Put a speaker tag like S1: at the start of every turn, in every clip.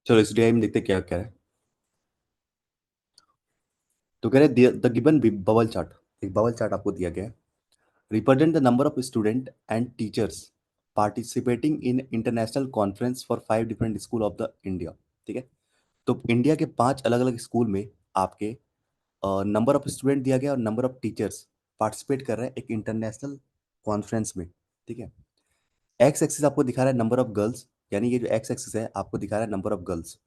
S1: चलो इस वीडियो में देखते क्या क्या है। तो कह रहे द गिवन बबल चार्ट, एक बबल चार्ट आपको दिया गया है। Represent the number of student and teachers participating in international conference for 5 different school of the India. ठीक है। तो इंडिया के 5 अलग अलग स्कूल में आपके नंबर ऑफ स्टूडेंट दिया गया और नंबर ऑफ टीचर्स पार्टिसिपेट कर रहे हैं एक इंटरनेशनल कॉन्फ्रेंस में। ठीक है। एक्स एक्सिस आपको दिखा रहा है नंबर ऑफ गर्ल्स, यानी ये जो एक्स एक्सिस है आपको दिखा रहा है नंबर ऑफ गर्ल्स,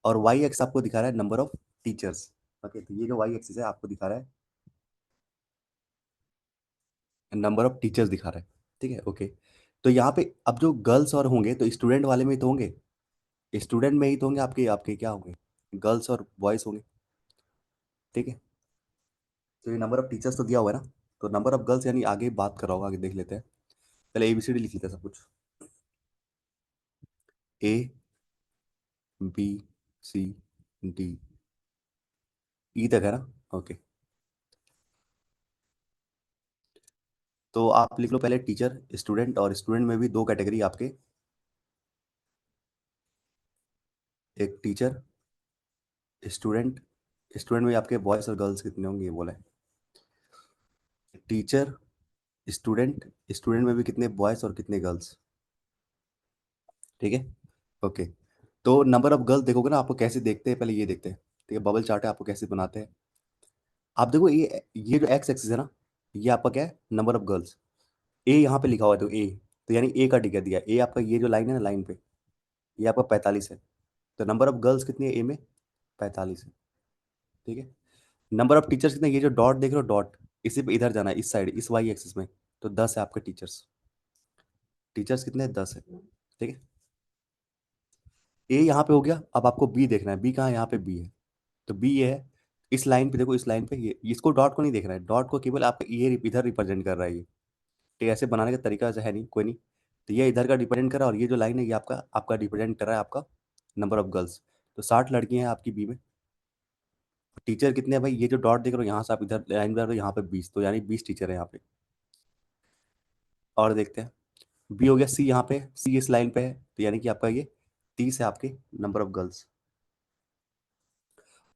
S1: और वाई एक्स आपको दिखा रहा है नंबर ऑफ टीचर्स। ओके, तो ये जो वाई एक्सिस है आपको दिखा रहा है नंबर ऑफ टीचर्स दिखा रहा है। ठीक है। ओके, तो यहाँ पे अब जो गर्ल्स और होंगे तो स्टूडेंट वाले में ही तो होंगे, स्टूडेंट में ही तो होंगे, आपके आपके क्या होंगे, गर्ल्स और बॉयज होंगे। ठीक है। तो ये नंबर ऑफ टीचर्स तो दिया हुआ है ना, तो नंबर ऑफ गर्ल्स यानी आगे बात कर रहा होगा, आगे देख लेते हैं। पहले एबीसीडी लिख लेते हैं सब कुछ। ए बी सी डी ई तक है ना। ओके, तो आप लिख लो पहले टीचर स्टूडेंट, और स्टूडेंट में भी दो कैटेगरी आपके, एक टीचर स्टूडेंट, स्टूडेंट में आपके बॉयज और गर्ल्स कितने होंगे ये बोला है। टीचर स्टूडेंट, स्टूडेंट में भी कितने बॉयज और कितने गर्ल्स। ठीक है। ओके, तो नंबर ऑफ गर्ल्स देखोगे ना, आपको कैसे देखते हैं पहले ये देखते हैं। ठीक है, बबल चार्ट है, आपको कैसे बनाते हैं। आप देखो ये जो एक्स एक्सिस है ना, ये आपका क्या है, नंबर ऑफ गर्ल्स। ए यहाँ पे लिखा हुआ है तो ए, तो यानी ए का टिका दिया, ए आपका ये जो लाइन है ना लाइन पे, ये आपका 45 है। तो नंबर ऑफ गर्ल्स कितनी है ए में, 45 है। ठीक है। नंबर ऑफ टीचर्स कितने, ये जो डॉट देख रहे हो डॉट, इसी पे इधर जाना है इस साइड इस वाई एक्सिस में, तो 10 है आपके टीचर्स। टीचर्स कितने हैं, 10 है। ठीक है। ए यहाँ पे हो गया, अब आपको बी देखना है, बी कहाँ है, यहाँ पे बी है। तो बी ये है, इस लाइन पे देखो, इस लाइन पे ये, इसको डॉट को नहीं देखना है, डॉट को केवल आपका ये इधर रिप्रेजेंट कर रहा है ये। ठीक है, ऐसे बनाने का तरीका ऐसा है नहीं, कोई नहीं। तो ये इधर का रिप्रेजेंट कर रहा है, और ये जो लाइन है ये आपका आपका रिप्रेजेंट कर रहा है आपका नंबर ऑफ गर्ल्स। तो 60 लड़कियां हैं आपकी बी में। टीचर कितने हैं भाई, ये जो डॉट देख रहे हो यहाँ से आप इधर लाइन में यहाँ पे 20, तो यानी 20 टीचर है यहाँ पे। और देखते हैं, बी हो गया, सी यहाँ पे, सी इस लाइन पे है, तो यानी कि आपका ये 30 है आपके नंबर ऑफ गर्ल्स।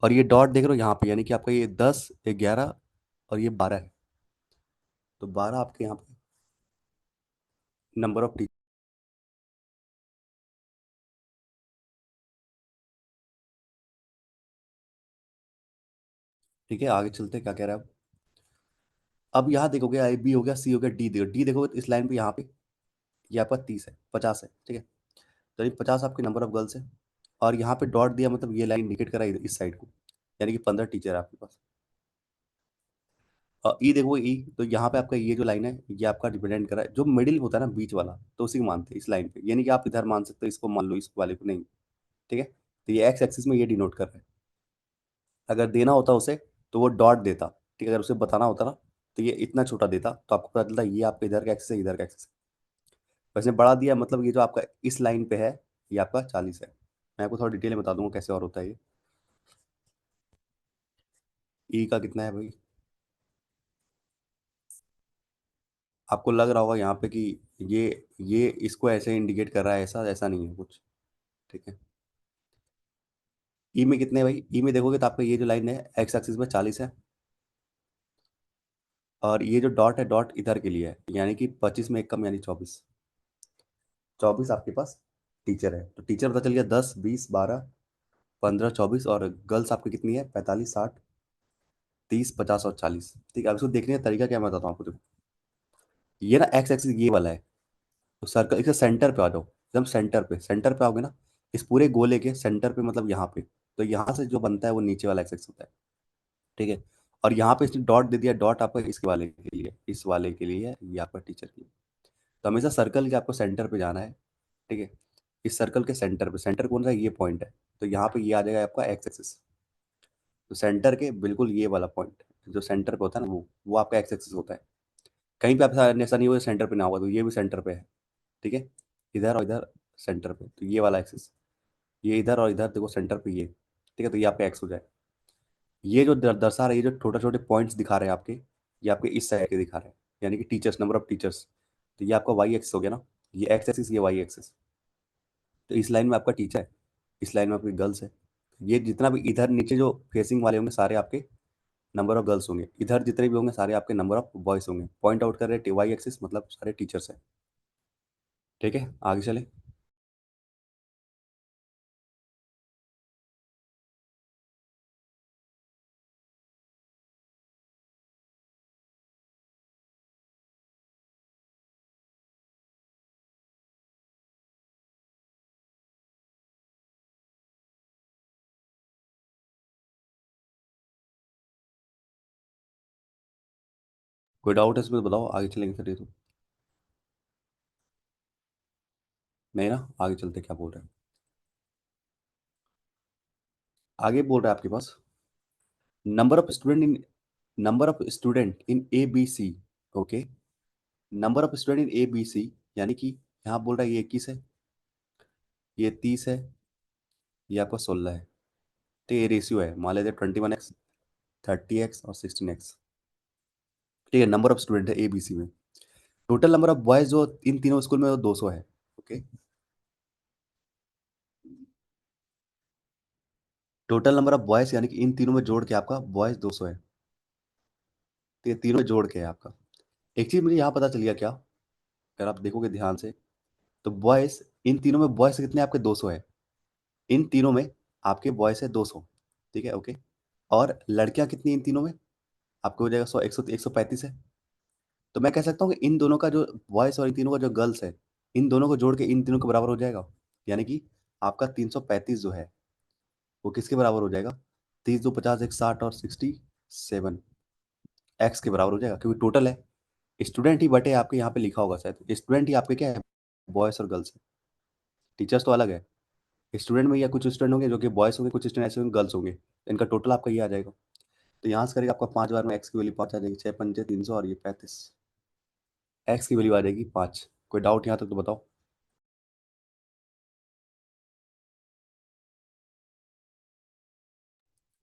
S1: और ये डॉट देख रहे हो यहाँ पे, यानी कि आपका ये 10, 11 और ये 12 है। तो 12 आपके यहाँ पे नंबर ऑफ टीचर। ठीक है, आगे चलते हैं, क्या कह रहा है अब यहाँ देखोगे, आई बी हो गया, सी हो गया, डी देखो, डी देखोगे तो इस लाइन पे यहाँ पे ये आपका 30 है, 50 है। ठीक है, तो ये 50 आपके नंबर ऑफ गर्ल्स है। और यहाँ पे डॉट दिया, मतलब ये लाइन इंडिकेट करा इस साइड को, यानी कि 15 टीचर है आपके पास। और ई देखो, ई तो यहाँ पे आपका ये जो लाइन है ये आपका रिप्रेजेंट करा है, जो मिडिल होता है ना बीच वाला, तो उसी को मानते हैं इस लाइन पे, यानी कि आप इधर मान सकते हो, इसको मान लो, इस वाले को नहीं। ठीक है, तो ये एक्स एक्सिस में ये डिनोट कर रहा है। अगर देना होता उसे तो वो डॉट देता। ठीक है, अगर उसे बताना होता ना तो ये इतना छोटा देता, तो आपको पता चलता ये आपका इधर का एक्सिस है, इधर का एक्सिस है। वैसे बढ़ा दिया, मतलब ये जो आपका इस लाइन पे है ये आपका 40 है। मैं आपको थोड़ा डिटेल में बता दूंगा कैसे और होता है ये। ई का कितना है भाई, आपको लग रहा होगा यहाँ पे कि ये ये इसको ऐसे इंडिकेट कर रहा है, ऐसा ऐसा नहीं है कुछ। ठीक है। ई में कितने हैं भाई, ई में देखोगे तो आपका ये जो लाइन है एक्स एक्सिस में 40 है, और ये जो डॉट है डॉट इधर के लिए है, यानी कि 25 में एक कम, यानी 24। 24 आपके पास टीचर है, तो टीचर पता चल गया 10, 20, 12, 15, 24, और गर्ल्स आपकी कितनी है, 45, 60, 30, 50 और 40। ठीक है, अब इसको देखने का तरीका क्या मैं बताता हूँ आपको, देखो ये ना एक्स एक्सिस ये वाला है, तो सर्कल इसके सेंटर पे आ जाओ, एकदम सेंटर पे, सेंटर पे आओगे ना, इस पूरे गोले के सेंटर पे, मतलब यहाँ पे, तो यहाँ से जो बनता है वो नीचे वाला एक्स एक्सिस होता है। ठीक है। और यहाँ पे इसने डॉट दे दिया, डॉट आपका इसके वाले के लिए, इस वाले के लिए है, ये आपका टीचर के लिए। तो हमेशा सर्कल के आपको सेंटर पे जाना है। ठीक है, इस सर्कल के सेंटर पे, सेंटर कौन सा है, ये पॉइंट है, तो यहाँ पे ये आ जाएगा आपका एक्स एक्सिस। तो सेंटर के बिल्कुल ये वाला पॉइंट जो सेंटर पे होता है ना, वो आपका एक्स एक्सिस होता है। कहीं पे आप ऐसा नहीं होगा सेंटर पे ना होगा, तो ये भी सेंटर पे है। ठीक है, इधर और इधर सेंटर पे, तो ये वाला एक्सिस, ये इधर और इधर देखो सेंटर पे ये। ठीक है, तो ये आपका एक्स हो जाए। ये जो दर्शा रहा है, ये जो छोटे छोटे पॉइंट्स दिखा रहे हैं आपके, ये आपके इस साइड के दिखा रहे हैं, यानी कि टीचर्स, नंबर ऑफ टीचर्स। तो ये आपका वाई एक्सिस हो गया ना, ये एक्स एक्सिस, ये वाई एक्सिस। तो इस लाइन में आपका टीचर है, इस लाइन में आपकी गर्ल्स है। ये जितना भी इधर नीचे जो फेसिंग वाले होंगे सारे आपके नंबर ऑफ गर्ल्स होंगे, इधर जितने भी होंगे सारे आपके नंबर ऑफ बॉयज होंगे। पॉइंट आउट कर रहे हैं वाई एक्सिस मतलब सारे टीचर्स हैं। ठीक है, आगे चले। कोई डाउट है इसमें तो बताओ, आगे चलेंगे फिर। ये तो नहीं ना, आगे चलते क्या बोल रहे हैं। आगे बोल रहा है आपके पास number of student in number of student in A B C. Okay, number of student in A B C, यानी कि यहाँ बोल रहा है ये 21 है, ये 30 है, ये आपका 16 है। तो ये रेशियो है, मान लेते 21x, 30x और 16x। ठीक है, नंबर ऑफ स्टूडेंट है ए बी सी में। टोटल नंबर ऑफ बॉयज जो इन तीनों स्कूल में वो 200 है। Okay, total number of boys यानी कि इन तीनों में जोड़ के आपका बॉयज 200 है। तो ये तीनों में जोड़ के है आपका। एक चीज मुझे यहाँ पता चल गया क्या, अगर आप देखोगे ध्यान से, तो बॉयज इन तीनों में बॉयज कितने आपके 200 है। इन तीनों में आपके बॉयज है 200। ठीक है, ओके। और लड़कियां कितनी इन तीनों में, आपको हो जाएगा 100, 135 है। तो मैं कह सकता हूँ कि इन दोनों का जो बॉयज और इन तीनों का जो गर्ल्स है, इन दोनों को जोड़ के इन तीनों के बराबर हो जाएगा। यानी कि आपका 335 जो है वो किसके बराबर हो जाएगा, 30 2 50 एक 60 और 67 एक्स के बराबर हो जाएगा, क्योंकि टोटल है। स्टूडेंट ही बटे आपके यहाँ पे लिखा होगा शायद, स्टूडेंट ही आपके क्या है, बॉयज और गर्ल्स है। टीचर्स तो अलग है। स्टूडेंट में या कुछ स्टूडेंट होंगे जो कि बॉयज होंगे, कुछ स्टूडेंट ऐसे होंगे गर्ल्स होंगे, इनका टोटल आपका ये आ जाएगा। तो यहाँ से करेगा आपका 5 बार में एक्स की वैल्यू 5 आ जाएगी, 6 5 300 और ये 35, एक्स की वैल्यू आ जाएगी 5। कोई डाउट यहाँ तक तो बताओ।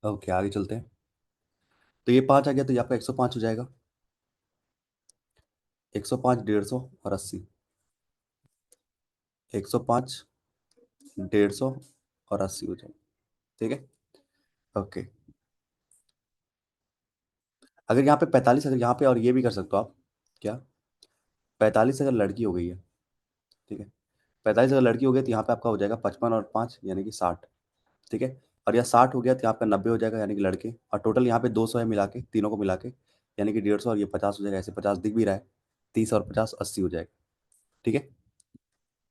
S1: ओके, आगे चलते हैं। तो ये 5 आ गया, तो ये आपका 105 हो जाएगा। 105, 150 और 80। 105, 150 और 80 हो जाएगा। ठीक है, ओके। अगर यहाँ पे 45, अगर यहाँ पे और ये भी कर सकते हो आप, क्या, 45 अगर लड़की हो गई है, ठीक है, 45 अगर लड़की हो गई तो यहाँ पे आपका हो जाएगा 55 और 5 यानी कि 60। ठीक है, और यह 60 हो गया तो यहाँ आपका 90 हो जाएगा यानी कि लड़के, और टोटल यहाँ पे 200 है मिला के, तीनों को मिला के, यानी कि 150 और ये 50 हो जाएगा, ऐसे 50 दिख भी रहा है। 30 और 50 80 हो जाएगा। ठीक है,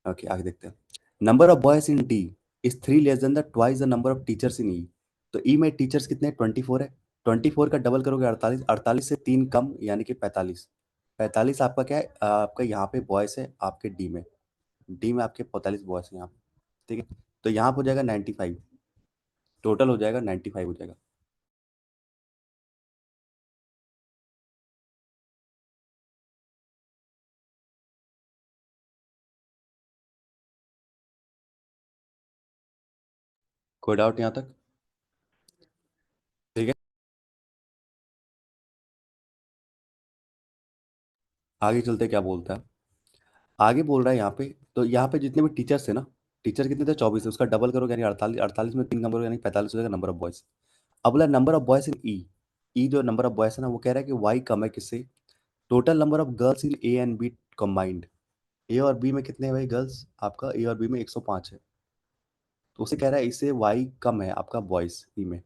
S1: ओके, आगे देखते हैं। Number of boys in D is 3 less than the twice the number of teachers in E. तो ई में टीचर्स कितने, 24 है। 24 का डबल करोगे 48, 48 से 3 कम यानी कि 45। 45 आपका क्या है, आपका यहाँ पे बॉयज है आपके डी में। डी में आपके 45 बॉयज हैं यहाँ पे। ठीक है, तो यहाँ पे हो जाएगा 95, टोटल हो जाएगा 95 हो जाएगा। कोई डाउट यहाँ तक। ठीक है, आगे चलते क्या बोलता है। आगे बोल रहा है यहाँ पे, तो यहाँ पे जितने भी टीचर्स थे ना, टीचर कितने थे, 24 है, उसका डबल करोगे यानी 48, 48 में 3 नंबर यानी 45 हो जाएगा नंबर ऑफ बॉयज। अब बोला नंबर ऑफ बॉयज इन ई। ई जो नंबर ऑफ बॉयज है ना, वो कह रहा है कि वाई कम है किससे, total number of girls in A and B combined. A और बी में कितने हैं भाई गर्ल्स, आपका ए और बी में 105 है। तो उसे कह रहा है इससे वाई कम है आपका बॉयज ई में,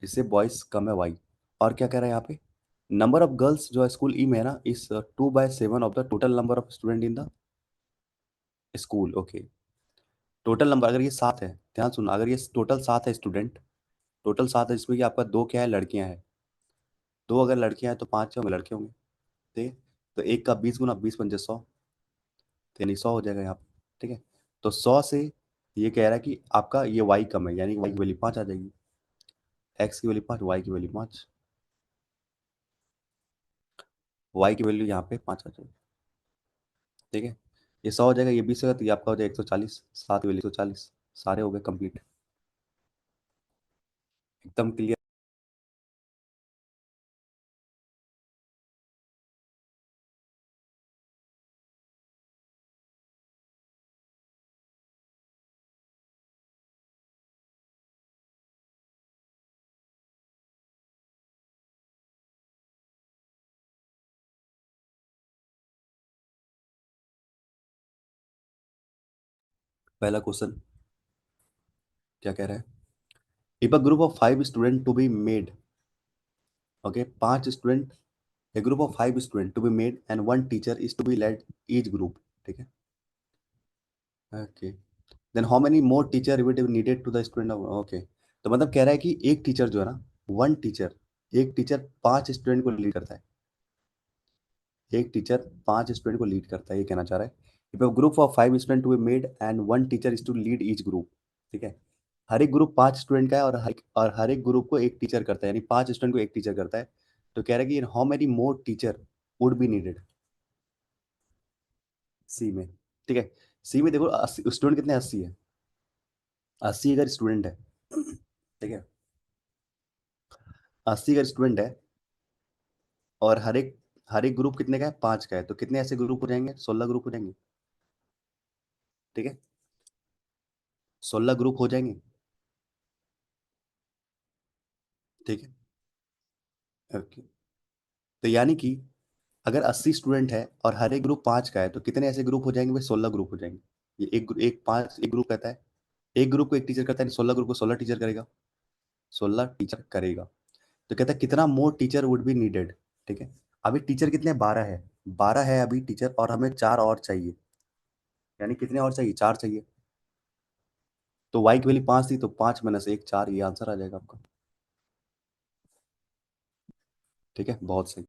S1: इससे बॉयज कम है वाई। और क्या कह रहा है यहाँ पे, नंबर ऑफ गर्ल्स जो है स्कूल ई में है ना, इस 2/7 of the total number of student in the school. Okay, total number अगर ये 7 है, ध्यान सुनो, अगर ये टोटल 7 है स्टूडेंट, टोटल 7 है, जिसमें कि आपका 2 क्या है, लड़कियां हैं। 2 अगर लड़कियां हैं तो 5 होंगे लड़के होंगे। ठीक है, तो एक का 20 गुना 20 × 5 = 100, तो यानी 100 हो जाएगा यहाँ पे। ठीक है, तो 100 से ये कह रहा है कि आपका ये वाई कम है, यानी वाई की वैल्यू 5 आ जाएगी। एक्स की वैल्यू 5, वाई की वैल्यू 5, वाई की वैल्यू यहाँ पे 5 आ जाएगी। ठीक है, ये 100 हो जाएगा, ये 20 होगा, तो ये आपका हो जाएगा 140, 7 की वैल्यू 140। सारे हो गए कंप्लीट, एकदम क्लियर। पहला क्वेश्चन क्या कह रहा है? If a group of 5 student to be made, okay, 5 student, a group of 5 students to be made and one teacher is to be led each group, ठीक है? Okay, then how many more teacher will be needed to the student of, okay, तो मतलब कह रहा है कि एक teacher जो है ना, वन टीचर, एक टीचर 5 स्टूडेंट को लीड करता है, एक टीचर 5 स्टूडेंट को लीड करता है, ये कहना चाह रहा है। If a group of 5 student to be made and one teacher is to lead each group, ठीक है? हर एक ग्रुप 5 स्टूडेंट का है और हर एक ग्रुप को एक टीचर करता है, यानी 5 स्टूडेंट को एक टीचर करता है। तो कह रहा है कि how many more teacher would be needed, C में, ठीक है? सी में देखो, स्टूडेंट कितने, 80 है, 80 अगर स्टूडेंट है, ठीक है, 80 अगर स्टूडेंट है, और हर एक ग्रुप कितने का है, 5 का है, तो कितने ऐसे ग्रुप हो जाएंगे, 16 ग्रुप हो जाएंगे, ठीक है? 16 ग्रुप हो जाएंगे, ठीक है? ओके, तो यानी कि अगर 80 स्टूडेंट है और हर एक ग्रुप 5 का है, तो कितने ऐसे ग्रुप हो जाएंगे भाई, 16 ग्रुप हो जाएंगे। ये एक ग्रुप कहता है, एक ग्रुप को एक टीचर करता है, 16 ग्रुप को 16 टीचर करेगा, 16 टीचर करेगा। तो कहता है कितना मोर टीचर वुड बी नीडेड, ठीक है? अभी टीचर कितने, 12 है, 12 है अभी टीचर, और हमें 4 और चाहिए, यानी कितने और चाहिए, 4 चाहिए। तो वाई की वैल्यू 5 थी, तो 5 - 1 4, ये आंसर आ जाएगा आपका, ठीक है? बहुत सही।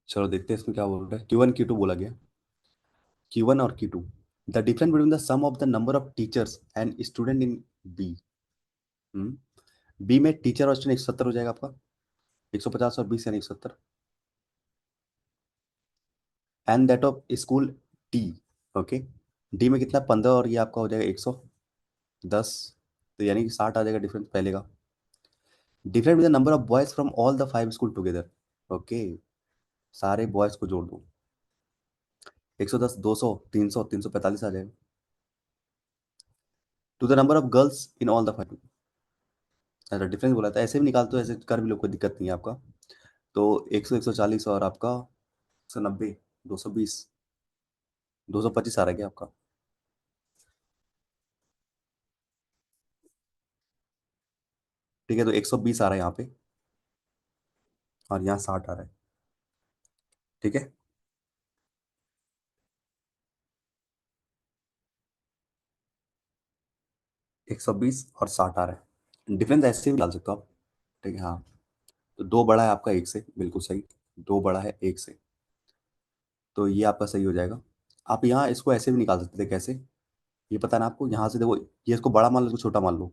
S1: चलो देखते हैं इसमें क्या बोल रहा है। Q1 Q2 बोला गया, Q1 और Q2, the difference between the sum of the number of teachers and student in B. B में टीचर और स्टूडेंट 170 हो जाएगा आपका, 150 और 20 यानी 170, and that of school T, okay. D में कितना, 15, और ये आपका हो जाएगा 110, तो यानी कि 60 आ जाएगा डिफरेंस पहले का। Different with the number of boys from all the 5 school together, okay, सारे बॉयज को जोड़ दो, 110, 200, 300, 345 आ जाएगा। To the number of girls in all the 5, अच्छा डिफरेंस बोला था, ऐसे भी निकाल तो, ऐसे कर भी लो, कोई दिक्कत नहीं है आपका। तो 100, 140 और आपका 190, 220, 225 आ रहा है क्या आपका? ठीक है, तो 120 आ रहा है यहाँ पे, और यहाँ 60 आ रहा है, ठीक है? 120 और 60 आ रहा है, डिफरेंस ऐसे भी डाल सकते हो आप, ठीक है? हाँ, तो दो बड़ा है आपका एक से, बिल्कुल सही, दो बड़ा है एक से, तो ये आपका सही हो जाएगा। आप यहाँ इसको ऐसे भी निकाल सकते थे, कैसे, ये पता ना आपको, यहाँ से देखो, ये इसको बड़ा मान लो, इसको छोटा मान लो,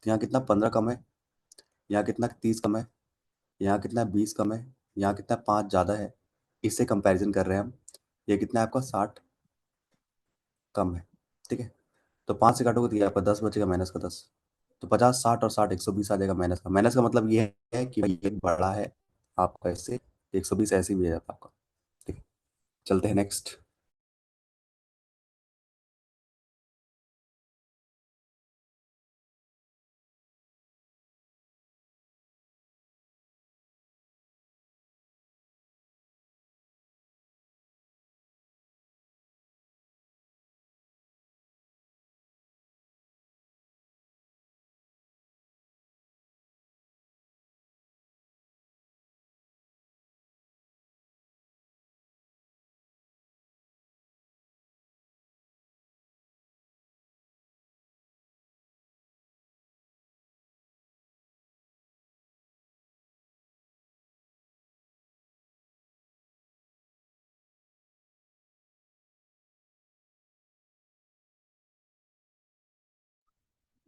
S1: तो यहाँ कितना, 15 कम है, यहाँ कितना, 30 कम है, यहाँ कितना, 20 कम है, यहाँ कितना, 5 ज़्यादा है, इससे कंपैरिजन कर रहे हैं हम। ये कितना है आपका, 60 कम है, ठीक है? तो 5 से काटोगे तो ये आपका 10 बचेगा, -10, तो 50, 60 और 60, 120 आ जाएगा। माइनस का मतलब ये है कि भाई ये बड़ा है आपका इससे, 120 ऐसे ही भी आ जाता आपका, ठीक है? चलते हैं नेक्स्ट।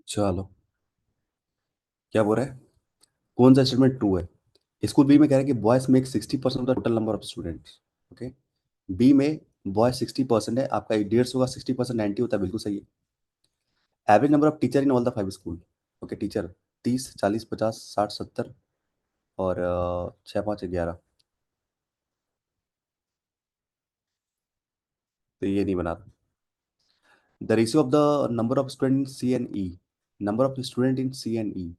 S1: चलो, क्या बोल रहा है, कौन सा स्टेटमेंट ट्रू है? स्कूल बी में कह रहा है कि boys make 60% of the total number of students, okay. B में बॉयज 60% है, आपका 150 का 60% 90 होता है, बिल्कुल सही है। Average number of teacher in all the 5 school, okay teacher, 30, 40, 50, 60, 70 और 6, 5, 11। तो ये नहीं बना रहा। The ratio of the number of student in C and E, number of student in C and E,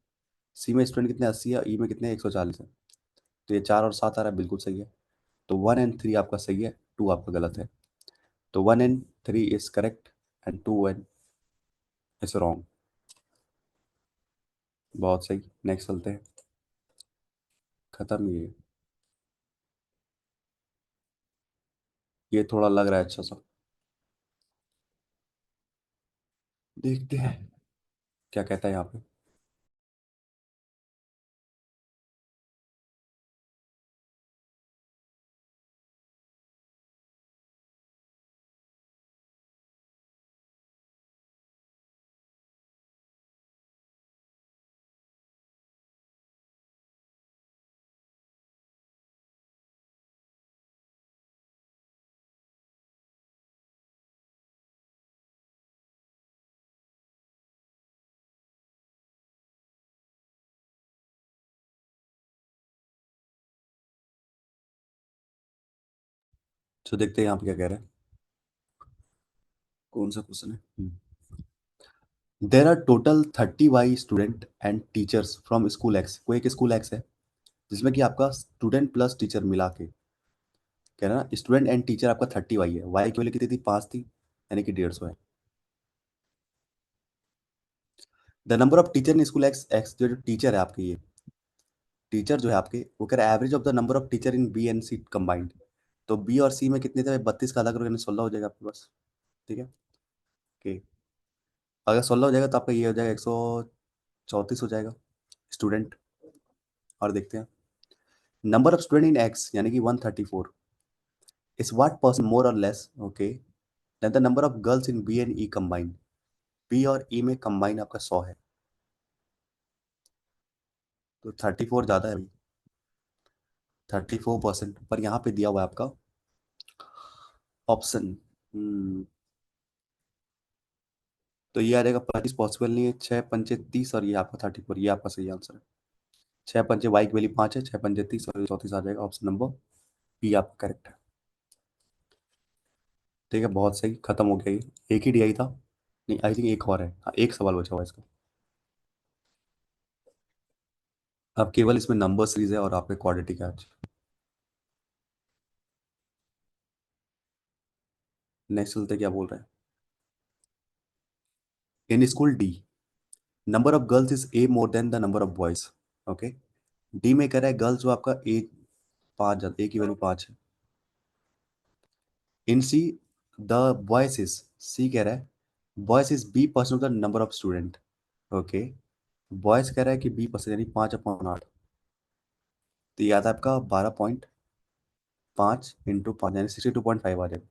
S1: C में स्टूडेंट कितने 80 है, ई में कितने 140 है। तो ये 4 और 7 आ रहा है, बिल्कुल सही है। तो 1 and 3 आपका सही है, 2 आपका गलत है। तो 1 and 3 is correct and 2 is wrong. बहुत सही, नेक्स्ट चलते हैं। खत्म ये थोड़ा लग रहा है अच्छा सा, देखते हैं क्या कहता है यहाँ पे। तो देखते हैं यहाँ पे क्या कह रहा है, कौन सा क्वेश्चन है। There are total 30 Y student and teachers from school X, कोई एक स्कूल एक्स है जिसमें कि आपका स्टूडेंट प्लस टीचर मिला के, कह रहा ना स्टूडेंट एंड टीचर आपका 30 वाई है, वाई की वैल्यू कितनी थी, 5 थी, यानी कि 150 है। The number of teacher in school x, x जो टीचर है आपके, ये टीचर जो है आपके, वो कह रहा है average of the number of teacher in B and C combined. तो बी और सी में कितने थे, 32 का आधा करोगे 16 हो जाएगा आपके पास। ठीक है, ओके। अगर 16 हो जाएगा तो आपका ये हो जाएगा 134 हो जाएगा स्टूडेंट। और देखते हैं, number of student in X यानी कि 134 इज व्हाट परसेंट मोर और less, okay, then the number of girls in B and E combined. B और ई में कंबाइन आपका 100 है, तो 34 ज़्यादा है अभी, 34%। पर यहाँ पे दिया हुआ है आपका ऑप्शन। तो ये आ जाएगा 25 पॉसिबल नहीं है, 6 पंचे 30 और ये आपका 34, ये आपका सही आंसर है। 6 पंचे वाई की वैल्यू 5 है, 6 पंचे 30 और 34 आ जाएगा, ऑप्शन नंबर बी आपका करेक्ट है। ठीक है, बहुत सही, खत्म हो गया ये, एक ही डीआई था। नहीं, आई थिंक एक और है, हाँ एक सवाल बचा हुआ है इसका। अब केवल इसमें नंबर सीरीज है और आपके क्वाड्रेटिक है आज। नेक्स्ट चलते क्या बोल रहे हैं। In school D, number of girls is a more than the number of boys, okay. D में कह रहा है गर्ल्स जो आपका ए 5, ए की वैल्यू 5 है। इन सी द बॉयज इज, सी कह रहा है boys is B% of the number of student, okay. Boys कह रहा है कि B% यानी 5/8। तो ये आता है आपका 12.5 × 5 यानी 62.5 आ जाएगा।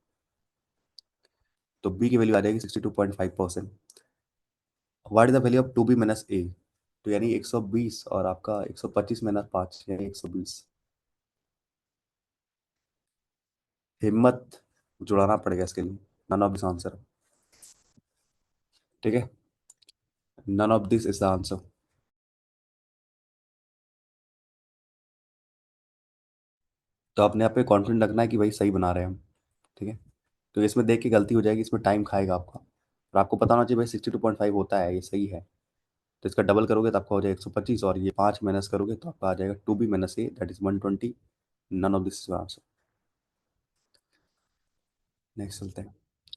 S1: तो बी की वैल्यू आ जाएगी 62.5%। What is the value of 2B - A, तो यानी 120 और आपका 125 - 5 यानी 120। हिम्मत जुड़ाना पड़ेगा इसके लिए, नन ऑफ दिस आंसर। ठीक है, none of this is the answer. तो अपने आप पे कॉन्फिडेंट रखना है कि भाई सही बना रहे हैं हम। ठीक है, तो इसमें देख के गलती हो जाएगी, इसमें टाइम खाएगा आपका, और आपको पता होना चाहिए भाई 62.5 होता है, ये सही है। तो इसका डबल करोगे तो आपका हो जाएगा 125, और ये 5 माइनस करोगे तो आपका आ जाएगा 2B - A, that is 120। None of this is answer. Next चलते हैं।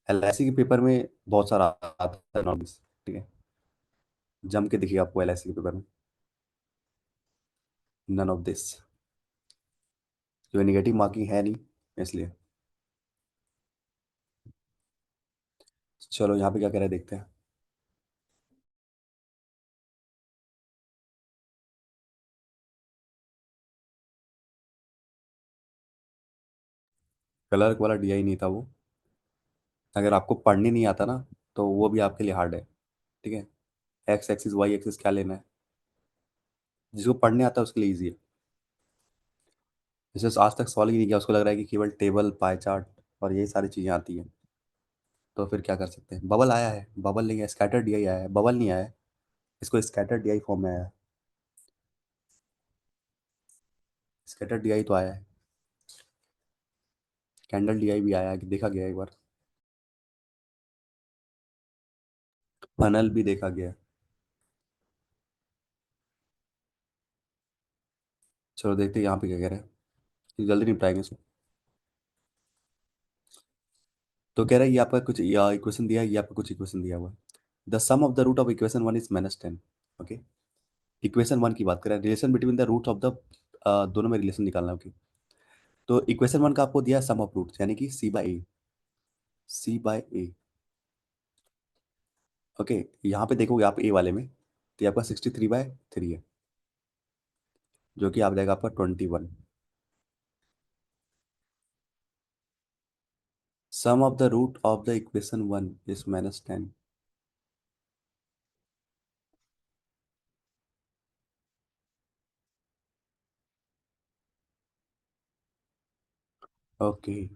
S1: एलआईसी के पेपर में बहुत सारा आता है नॉलेज, ठीक है, जम के देखिए आपको एलआईसी के पेपर में। नन ऑफ दिस, जो निगेटिव मार्किंग है नहीं, इसलिए। चलो यहाँ पे क्या कह रहे हैं देखते हैं। कलर वाला डीआई नहीं था वो। अगर आपको पढ़ने नहीं आता ना, तो वो भी आपके लिए हार्ड है। ठीक है, एक्स एक्सिस वाई एक्सिस क्या लेना है, जिसको पढ़ने आता है उसके लिए ईजी है। जैसे आज तक सॉल्व ही नहीं किया, उसको लग रहा है कि केवल टेबल पाई चार्ट और यही सारी चीज़ें आती हैं। तो फिर क्या कर सकते हैं, बबल आया है, बबल नहीं है, स्कैटर डीआई आया है, बबल नहीं आया है, इसको स्कैटर डीआई फॉर्म में आया है। स्कैटर डीआई तो आया है, कैंडल डीआई भी आया है, कि देखा गया है एक बार। फनल भी देखा गया है। चलो देखते हैं यहाँ पे क्या कह रहे हैं, ये जल्दी निपटाएंगे इसको। तो कह रहा है ये आपका कुछ इक्वेशन दिया है, ये आपका कुछ इक्वेशन दिया हुआ है। The sum of the root of equation one is -10। Okay, equation one की बात करें, relation between the root of the, दोनों में रिलेशन निकालना है। ओके, तो इक्वेशन वन का आपको दिया है सम ऑफ रूट्स, यानी कि C/A। C/A। ओके, यहाँ पे देखोगे आप ए वाले में, तो ये आपका 63/3 है, जो कि आप जाएगा आपका 21। Sum of the root of the equation one is -10। Okay,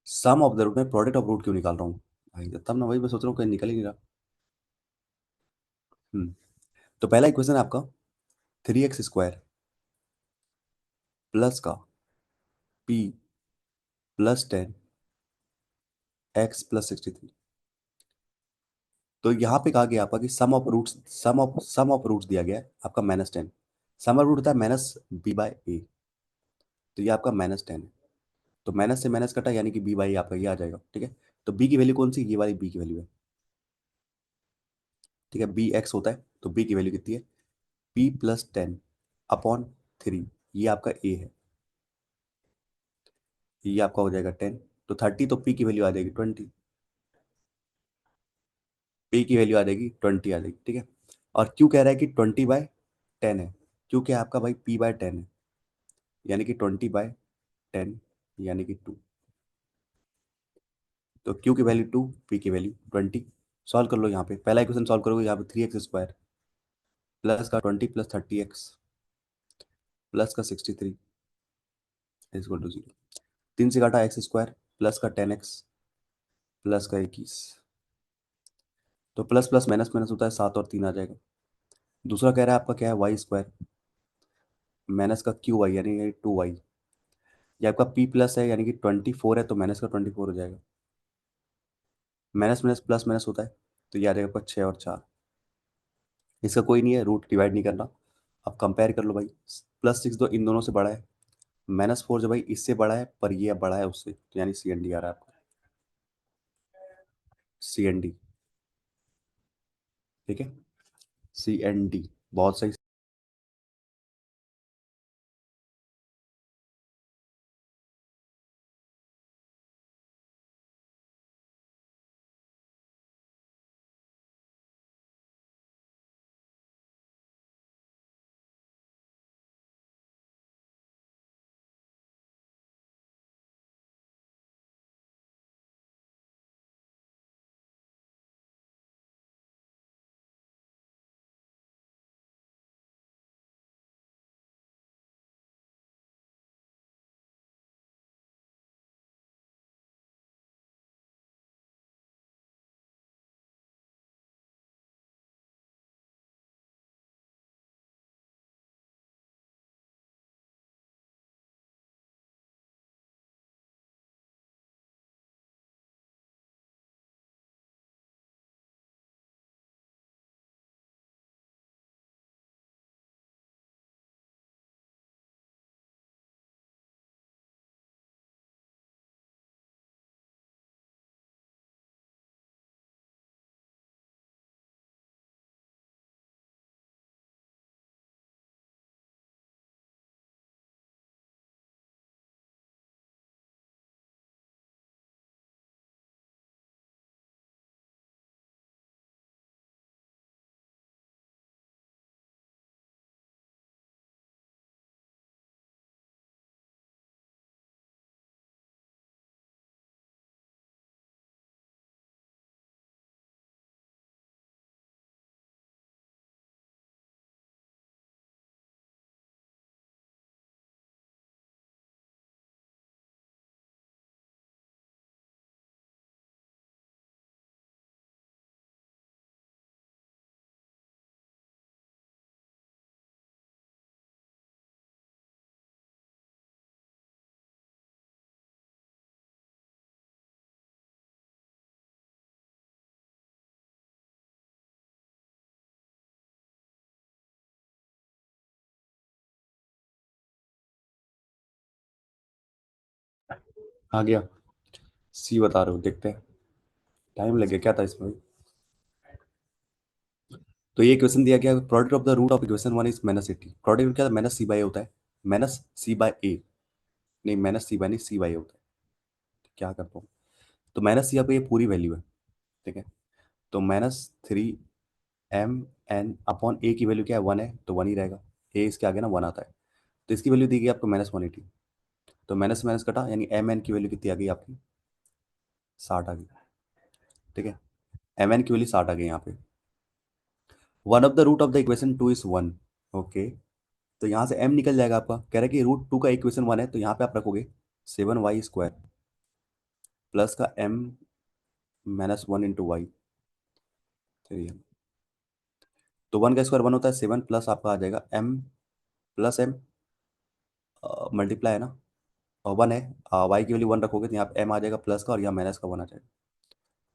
S1: sum of the root में प्रोडक्ट ऑफ रूट क्यों निकाल रहा हूँ भाई, तब ना, वही मैं सोच रहा हूँ कहीं निकल ही नहीं रहा। हम्म, तो पहला इक्वेशन है आपका 3x² प्लस का p+10 x+63। तो यहाँ पे कहा गया आपका कि सम ऑफ रूट्स दिया गया है आपका -10। सम ऑफ रूट होता है -b/a, तो ये आपका -10 है। तो माइनस से माइनस कटा, यानी कि b/a आपका ये आ जाएगा। ठीक है, तो b की वैल्यू कौन सी, ये वाली b की वैल्यू है। ठीक है, b x होता है, तो b की वैल्यू कितनी है, p+10/3। ये आपका a है, ये आपका हो जाएगा 10। तो 30, तो p की वैल्यू आ जाएगी 20। p की वैल्यू आ जाएगी 20 आ जाएगी। ठीक है, और क्यों कह रहा है कि 20/10 है, क्योंकि आपका भाई p/10 है, यानी कि 20/10, यानी कि 2। तो q की वैल्यू 2, p की वैल्यू 20। सॉल्व कर लो, यहाँ पे पहला इक्वेशन सॉल्व करोगे, यहाँ पे 3x² प्लस का 20 प्लस 30x प्लस का 63 इज इक्वल टू 0। 3 से काटा x² प्लस का 10x प्लस का 21। तो प्लस प्लस माइनस माइनस होता है 7 और 3 आ जाएगा। दूसरा कह रहा है आपका क्या है, y² माइनस का QY, यानी 2y। ये आपका p प्लस है, यानी कि 24 है, तो माइनस का 24 हो जाएगा। माइनस माइनस प्लस माइनस होता है, तो ये आ जाएगा आपका 6 और 4। इसका कोई नहीं है, रूट डिवाइड नहीं करना। आप कंपेयर कर लो भाई, +6 तो इन दोनों से बड़ा है, -4 जो भाई इससे बड़ा है, पर ये बड़ा है उससे, तो यानी CND आ रहा है आपका। CND। ठीक है, CND बहुत सही। आ गया। सी बता रहे हो, देखते हैं। टाइम लगे क्या था इसमें। तो ये क्वेश्चन दिया गया, product of the root of equation one is minus 80। Product में क्या था, माइनस सी बाई ए होता है। माइनस सी बाई ए, नहीं माइनस सी बाई नहीं, सी बाई होता है। क्या करता हूँ। तो माइनस सी, यहाँ पे ये पूरी वैल्यू है। ठीक है। तो -3 m n अपॉन ए की वैल्यू क्या है, वन है, तो वन ही रहेगा। ए इसके आगे ना वन आता है। तो इसकी वैल्यू दी गई आपको -180। तो माइनस माइनस कटा, यानी एम एन की वैल्यू कितनी आ गई आपकी, 60 आ गई। ठीक है। एम एन की वैल्यू 60 आ गई यहाँ पे। One of the root of the equation two is one. Okay. तो यहाँ से m निकल जाएगा आपका, कह रहा है कि रूट टू का इक्वेशन वन है, तो यहाँ पे आप रखोगे 7y² प्लस का m -1 × y। चलिए। तो वन का स्क्वायर वन होता है, 7 प्लस आपका आ जाएगा m प्लस m मल्टीप्लाई है ना, और वन है। y की वैल्यू वन रखोगे तो यहाँ पे m आ जाएगा प्लस का, और यहाँ माइनस का वन आ जाएगा,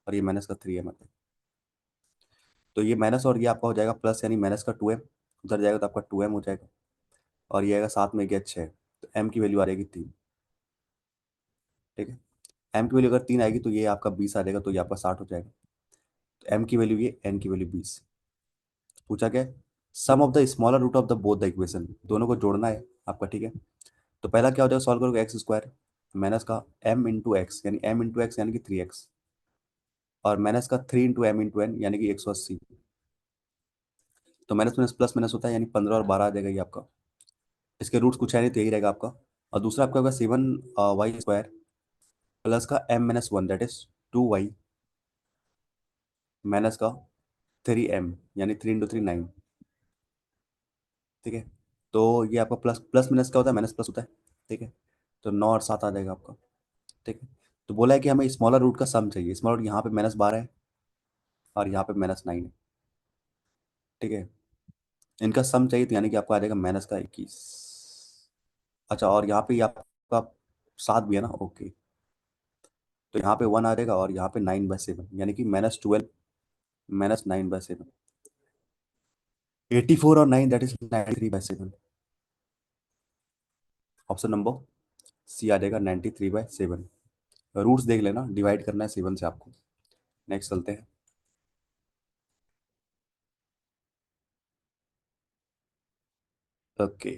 S1: और ये माइनस का 3m आ जाएगा। तो ये माइनस और ये आपका हो जाएगा प्लस, यानी माइनस का 2m उधर जाएगा तो आपका 2m हो जाएगा, और ये आएगा साथ में गया 6। तो m की वैल्यू आ जाएगी 3। ठीक है। m की वैल्यू अगर 3 आएगी तो ये आपका 20 आ जाएगा, तो ये आपका 60 हो जाएगा। तो m की वैल्यू ये, n की वैल्यू 20। पूछा क्या है, sum of the smaller root of the both the equation, दोनों को जोड़ना है आपका। ठीक है। तो पहला क्या हो जाएगा, सॉल्व करोगे x² माइनस का m × x, यानी m × x यानी कि 3x, और माइनस का 3 × m × n यानी कि 180। तो माइनस माइनस प्लस माइनस होता है, यानी 15 और 12 आ जाएगा ये आपका। इसके रूट्स कुछ है नहीं, तो यही रहेगा आपका। और दूसरा आपका होगा 7y² प्लस का m - 1 that is 2y minus का 3m, यानी 3 × 3 9। ठीक है। तो ये आपका प्लस प्लस माइनस क्या होता है, माइनस प्लस होता है। ठीक है। तो 9 और 7 आ जाएगा आपका। ठीक है। तो बोला है कि हमें स्मॉलर रूट का सम चाहिए। स्मॉलर रूट यहाँ पे -12 है, और यहाँ पे -9 है। ठीक है। इनका सम चाहिए, तो यानी कि आपको आ जाएगा -21। अच्छा, और यहाँ पे ये आपका 7 भी है ना, ओके। तो यहाँ पे 1 आ जाएगा, और यहाँ पे 9/7, यानी कि -12 -9/7। 84 और 9 that is 93/7। Option number C आ जाएगा 93/7। रूट्स देख लेना, डिवाइड करना है 7 से आपको। नेक्स्ट चलते हैं। ओके।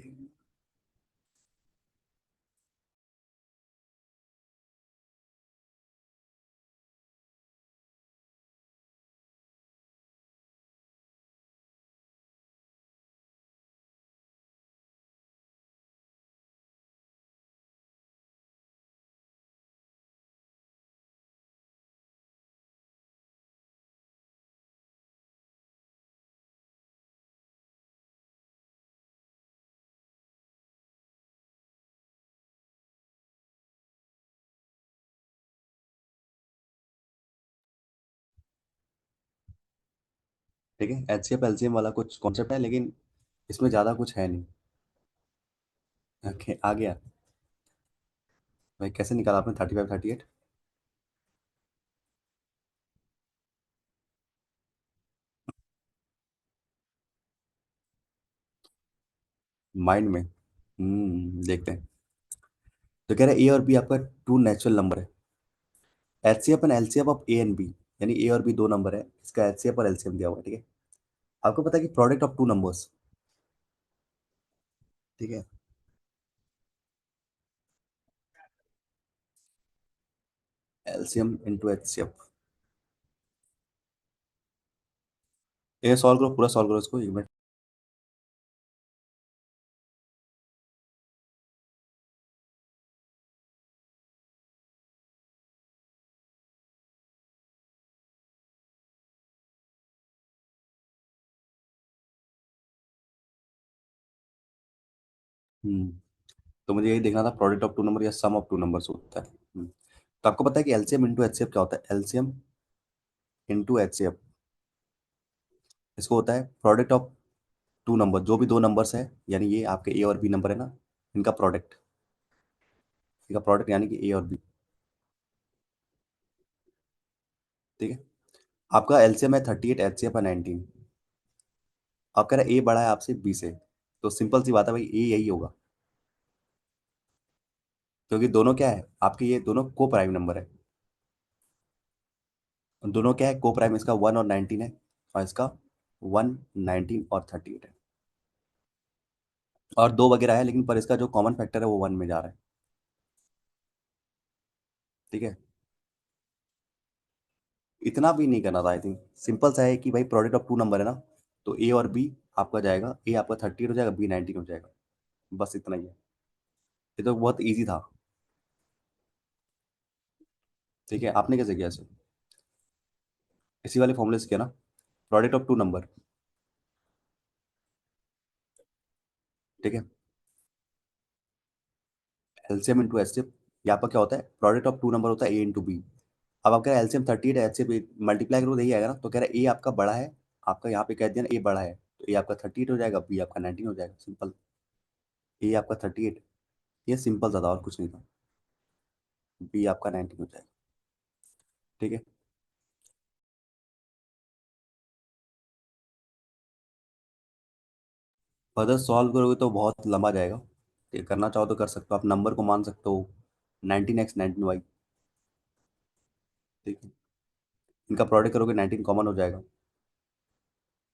S1: ठीक है, एचसीएफ एलसीएम वाला कुछ कॉन्सेप्ट है, लेकिन इसमें ज़्यादा कुछ है नहीं। ओके, आ गया। भाई कैसे निकाला आपने 35 38? माइंड में। देखते हैं। तो कह रहा है ए और बी आपका टू नेचुरल नंबर है। HCF and LCF of A and B, यानी ए और बी दो नंबर है, इसका एचसीएफ और एलसीएम दिया हुआ है। ठीक है। आपको पता है कि प्रोडक्ट ऑफ टू नंबर्स। ठीक है। LCM into HCF. ये सॉल्व करो, पूरा सॉल्व करो इसको, एक मिनट। हम्म तो मुझे यही देखना था, प्रोडक्ट ऑफ टू नंबर या सम ऑफ टू नंबर्स होता है। तो आपको पता है कि एलसीएम इंटू एचसीएफ क्या होता है, एलसीएम इंटू एचसीएफ, इसको होता है प्रोडक्ट ऑफ टू नंबर, जो भी दो नंबर्स है, यानी ये आपके ए और बी नंबर है ना, इनका प्रोडक्ट। इनका प्रोडक्ट यानी कि ए और बी। ठीक है। आपका एलसीएम है 38, एचसीएफ है 19। आप कह रहे हैं ए बड़ा है आपसे बी से, तो सिंपल सी बात है भाई, ए यही होगा। क्योंकि दोनों क्या है आपके, ये दोनों को प्राइम नंबर है। दोनों क्या है को प्राइम, इसका 1 और 19 है, और इसका 1 19 और 38 है। और दो वगैरह है, लेकिन पर इसका जो कॉमन फैक्टर है वो 1 में जा रहा है। ठीक है। इतना भी नहीं करना था, आई थिंक सिंपल सा है कि भाई प्रोडक्ट ऑफ टू नंबर है ना, तो ए और बी आपका जाएगा, ए आपका 38 हो जाएगा, बी 19 हो जाएगा। बस इतना ही है। ये तो बहुत ईजी था। ठीक है, आपने कैसे किया इसे? इसी वाले फॉर्मूले से किया ना, प्रोडक्ट ऑफ टू नंबर। ठीक है, एलसीएम इंटू एचसीएफ। यहाँ पर क्या होता है, प्रोडक्ट ऑफ टू नंबर होता है ए इंटू बी। अब आप कह रहे हैं एलसीएम 38 है, एचसीएफ मल्टीप्लाई करो तो यही आएगा ना, तो कह रहे हैं ए आपका बड़ा है, आपका यहाँ पे कह दिया ना ए बड़ा है, तो ए आपका 38 हो जाएगा, बी आपका 19 हो जाएगा, सिंपल। ए आपका 38, ये सिंपल सा था और कुछ नहीं था। बी आपका 19 हो जाएगा। ठीक है। फर्दर सॉल्व करोगे तो बहुत लंबा जाएगा। ये करना चाहो तो कर सकते हो, आप नंबर को मान सकते हो 19x 19y। ठीक है। इनका प्रोडक्ट करोगे 19 कॉमन हो जाएगा,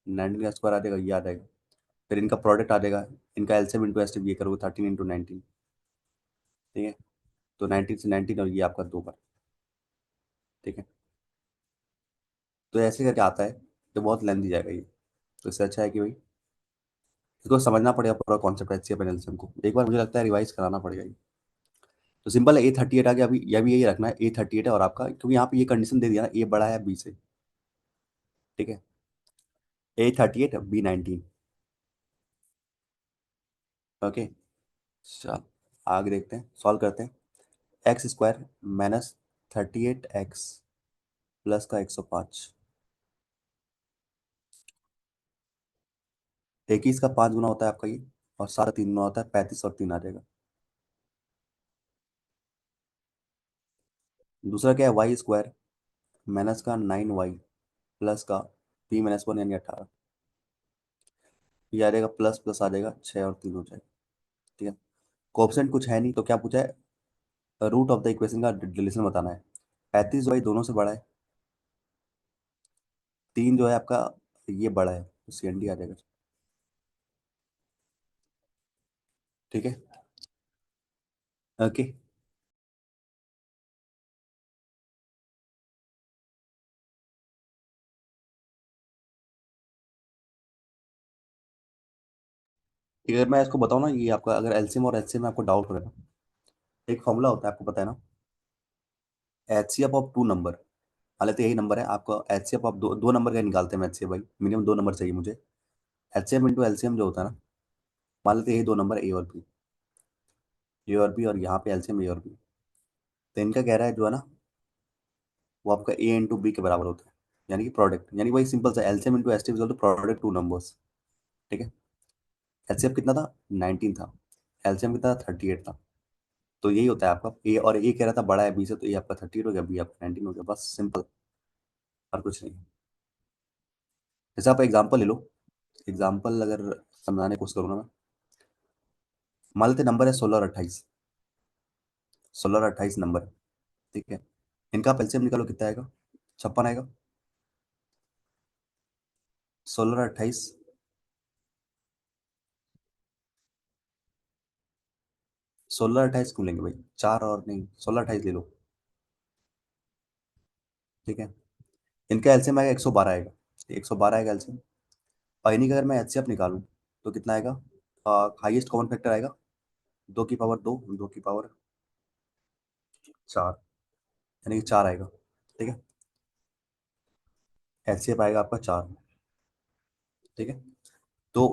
S1: 19 का स्क्वायर आ जाएगा, ये आ जाएगा। फिर इनका प्रोडक्ट आ जाएगा, इनका एलसीएम इंटू एसटीएफ ये करोगे 13 इंटू 19। ठीक है। तो 19 से 19 और ये आपका 2 बार। ठीक है। तो ऐसे करके आता है, तो बहुत लेंथी जाएगा ये। तो इससे अच्छा है कि भाई इसको समझना पड़ेगा पूरा कॉन्सेप्ट एचसीएफ एंड एलसीएम को, एक बार मुझे लगता है रिवाइज कराना पड़ेगा ये। तो सिंपल है, A38 आ गया, अभी यह भी यही रखना है, A38 है, और आपका क्योंकि यहाँ पे ये कंडीशन दे दिया ना, ए बड़ा है बी से। ठीक है। A38 B 19। ओके। चल आगे देखते हैं, सॉल्व करते हैं। X square minus 38x plus का 105। 21 का 5 गुना होता है आपका ये, और सारा 3 गुना होता है, 35 और 3 आ जाएगा। दूसरा क्या है, वाई स्क्वायर माइनस का 9y प्लस का b-1 यानी 18। ये आ जाएगा, प्लस प्लस आ जाएगा, 6 और 3 हो जाएगा। ठीक है। कोऑफिशिएंट कुछ है नहीं, तो क्या पूछा है, रूट ऑफ द इक्वेशन का डिलीशन बताना है। 35y दोनों से बड़ा है, 3 जो है आपका ये बड़ा है, तो CND आ जाएगा। ठीक है। ओके। अगर मैं इसको बताऊँ ना, ये आपका अगर एलसीएम और एचसीएम में आपको डाउट हो रहा है ना, एक फॉर्मूला होता है, आपको पता है ना, एचसीएफ ऑफ टू नंबर। मान लेते हैं यही नंबर है आपका, एचसीएफ ऑफ दो दो नंबर का निकालते हैं, मैं एचसीएफ भाई मिनिमम 2 नंबर चाहिए मुझे। एचसीएफ इंटू एलसीएम जो होता है ना, मान लेते हैं यही 2 नंबर ए और बी, ए और बी, और यहाँ पे एलसीएम ए और बी। तो इनका कह रहा है जो है ना, वो आपका ए इंटू बी के बराबर होता है, यानी कि प्रोडक्ट, यानी वही सिंपल सा LCM into HCF equal to product two numbers. ठीक है। एचसीएफ कितना था, 19 था, एलसीएम कितना था, 38 था। तो यही होता है आपका ए, और ए कह रहा था बड़ा है बी से, तो ए आपका 38 हो गया, बी आपका 19 हो गया, बस सिंपल। और कुछ नहीं। जैसे आप एग्जाम्पल ले लो, एग्जाम्पल अगर समझाने की कोशिश करूँ ना मैं, मान लेते नंबर है 16 और 28। 16 और 28 नंबर है। ठीक है। इनका आप एलसीएम निकालो, कितना आएगा, 56 आएगा। 16 और 28। 16 और 28 क्यों लेंगे भाई, चार और नहीं, 16 28 ले लो। ठीक है। इनका एलसीएम आएगा, 112 आएगा, 112 आएगा एलसीएम। और इन्हीं का अगर मैं एचसीएफ निकालूं तो कितना आएगा, हाईएस्ट कॉमन फैक्टर आएगा, 2 की पावर 2, 2 की पावर 4, यानी कि 4 आएगा। ठीक है। एचसीएफ आएगा आपका 4। ठीक है। तो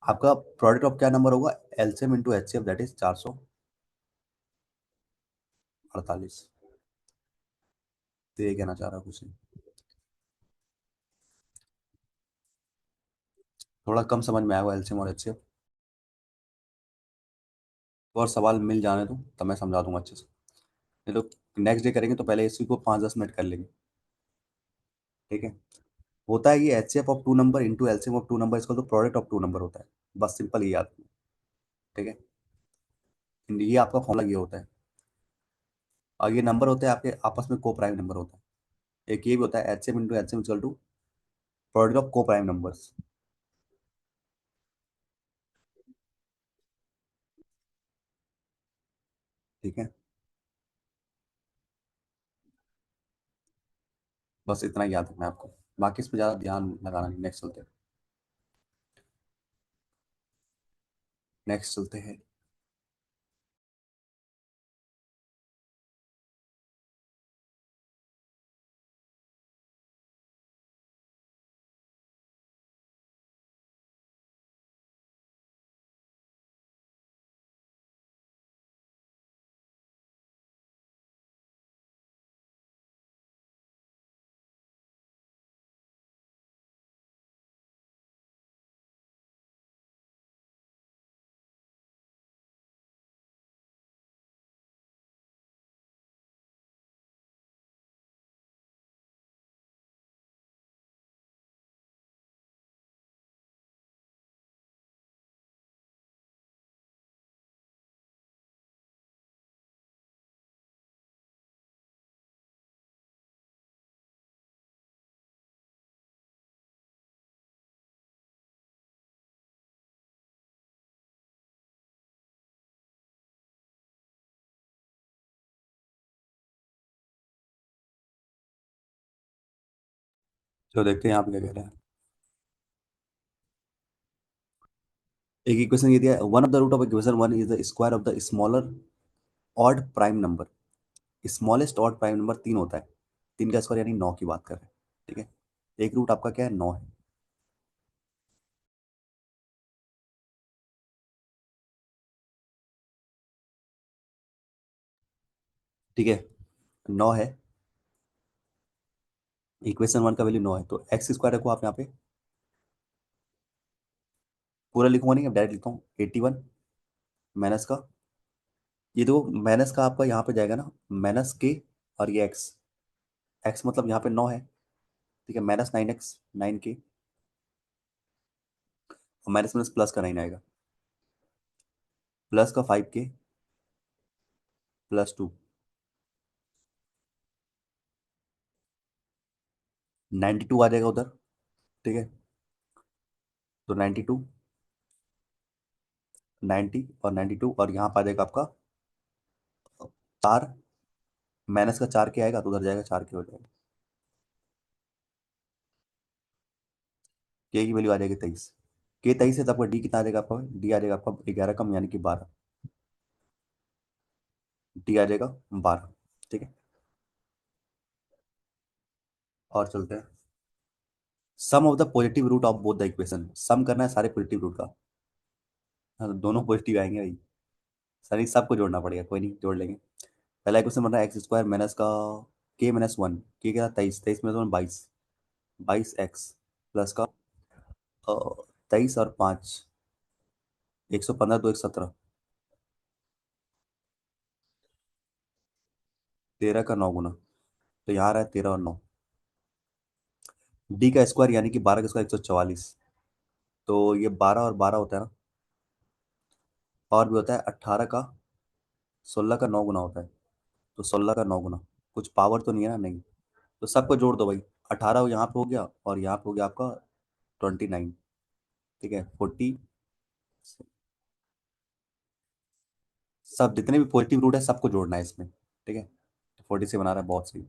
S1: आपका प्रोडक्ट ऑफ क्या नंबर होगा, LCM into HCF, that is 448। तो ये कहना चाह रहा हूँ कुछ नहीं। थोड़ा कम समझ में आया हुआ एलसीएम और एचसीएफ। और सवाल मिल जाने दो, तब मैं समझा दूंगा अच्छे से। नहीं तो नेक्स्ट डे करेंगे, तो पहले इसी को 5 10 मिनट कर लेंगे। ठीक है। होता है ये HCF of two number into LCM of two number, इसका तो प्रोडक्ट ऑफ टू नंबर होता है। बस सिंपल ये याद रखना। ठीक है। ये आपका फॉर्मूला ये होता है। और ये नंबर होते हैं आपके आपस में को प्राइम नंबर होता है। एक ये भी होता है H M into H M equal to product of coprime numbers. ठीक है, बस इतना ही याद रखना है आपको। बाकी इस पर ज़्यादा ध्यान लगाना नहीं। नेक्स्ट चलते हैं। नेक्स्ट चलते हैं। तो देखते हैं यहाँ पे क्या कह रहा है। एक इक्वेशन ये दिया है, one of the root of equation one is the square of the smaller odd prime number. Smallest odd prime number तीन होता है। तीन का स्क्वायर यानी 9 की बात कर रहे हैं। ठीक है, एक रूट आपका क्या है, 9 है। ठीक है, 9 है। इक्वेशन वन का वैल्यू 9 है, तो एक्स स्क्वायर रखो आप यहाँ पे। पूरा लिखूंगा नहीं, अब डायरेक्ट लिखता हूँ 81 माइनस का, ये देखो माइनस का आपका यहाँ पे जाएगा ना, माइनस के, और ये एक्स। एक्स मतलब यहाँ पे 9 है। ठीक है, माइनस 9x, 9 के, और माइनस माइनस प्लस का 9 आएगा। प्लस का 5 के, +2, 92 आ जाएगा उधर। ठीक है, तो 92, 90 और 92, और यहाँ पर आ जाएगा आपका 4। माइनस का 4 के आएगा तो उधर जाएगा, 4 के हो जाएगा। के की वैल्यू आ जाएगी 23। के 23 है तो आपका डी कितना आ जाएगा, आपका डी आ जाएगा आपका 11 कम यानी कि 12। डी आ जाएगा 12। ठीक है, और चलते हैं। Sum of the positive root of both the equation, sum करना है सारे पॉजिटिव रूट का। हाँ, तो दोनों पॉजिटिव आएंगे भाई। सर सबको जोड़ना पड़ेगा, कोई नहीं जोड़ लेंगे। पहला इक्वेशन बन रहा है एक्स स्क्वायर माइनस का के-1, के क्या 23, 23 में 22, 22x प्लस का 23 और 5, 115, 2 117, 13 का 9 गुना, तो यहाँ आ रहा है 13 और 9। डी का स्क्वायर यानी कि 12 का स्क्वायर 144, तो ये 12 और 12 होता है ना। और भी होता है 18 का 16 का 9 गुना होता है, तो 16 का 9 गुना। कुछ पावर तो नहीं है ना, नहीं। तो सबको जोड़ दो भाई। 18 यहाँ पे हो गया, और यहाँ पे हो गया आपका 29। ठीक है, 40। सब जितने भी पॉजिटिव रूट है सबको जोड़ना है इसमें। ठीक है, तो 40 से बना रहा है, बहुत सही।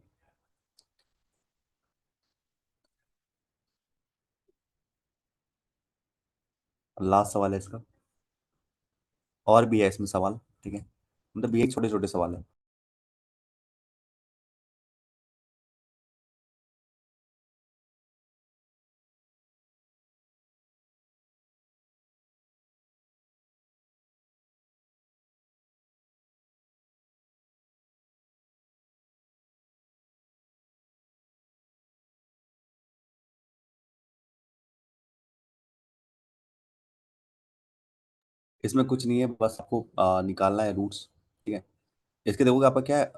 S1: लास्ट सवाल है इसका। और भी है इसमें सवाल। ठीक है, मतलब ये छोटे छोटे सवाल है। इसमें कुछ नहीं है, बस आपको निकालना है रूट्स। ठीक है, इसके देखोगे आपका क्या है,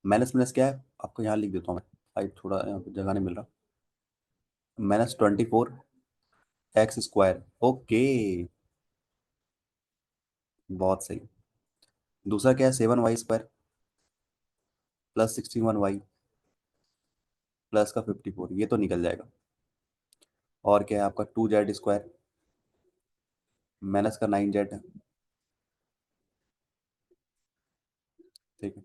S1: माइनस माइनस क्या है आपको, यहाँ लिख देता हूँ मैं। भाई थोड़ा यहाँ पे जगह नहीं मिल रहा। -24 एक्स स्क्वायर। ओके, बहुत सही। दूसरा क्या है, 7y² प्लस 61y प्लस का 54, ये तो निकल जाएगा। और क्या है आपका, 2z² माइनस का 9z। ठीक है,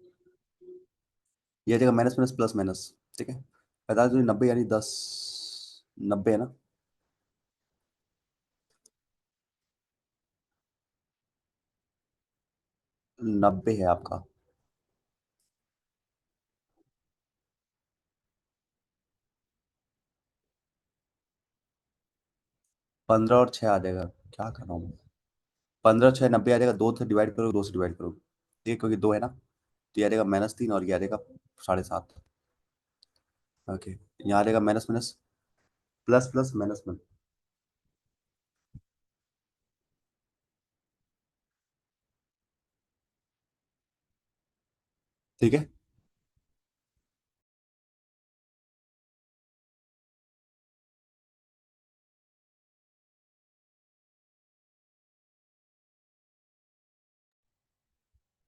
S1: ये आ जाएगा माइनस माइनस प्लस माइनस। ठीक है, 45×90 यानी 10, 90 है ना। 90 है आपका। 15 और 6 आ जाएगा। क्या कर रहा हूँ मैं? 15 6 90 आ जाएगा, 2 से डिवाइड करो, 2 से डिवाइड करो। ठीक है, क्योंकि 2 है ना, तो ये आ जाएगा -3 और ये आ जाएगा 7.5। ओके, यहाँ आ जाएगा minus minus plus plus minus minus. ठीक है,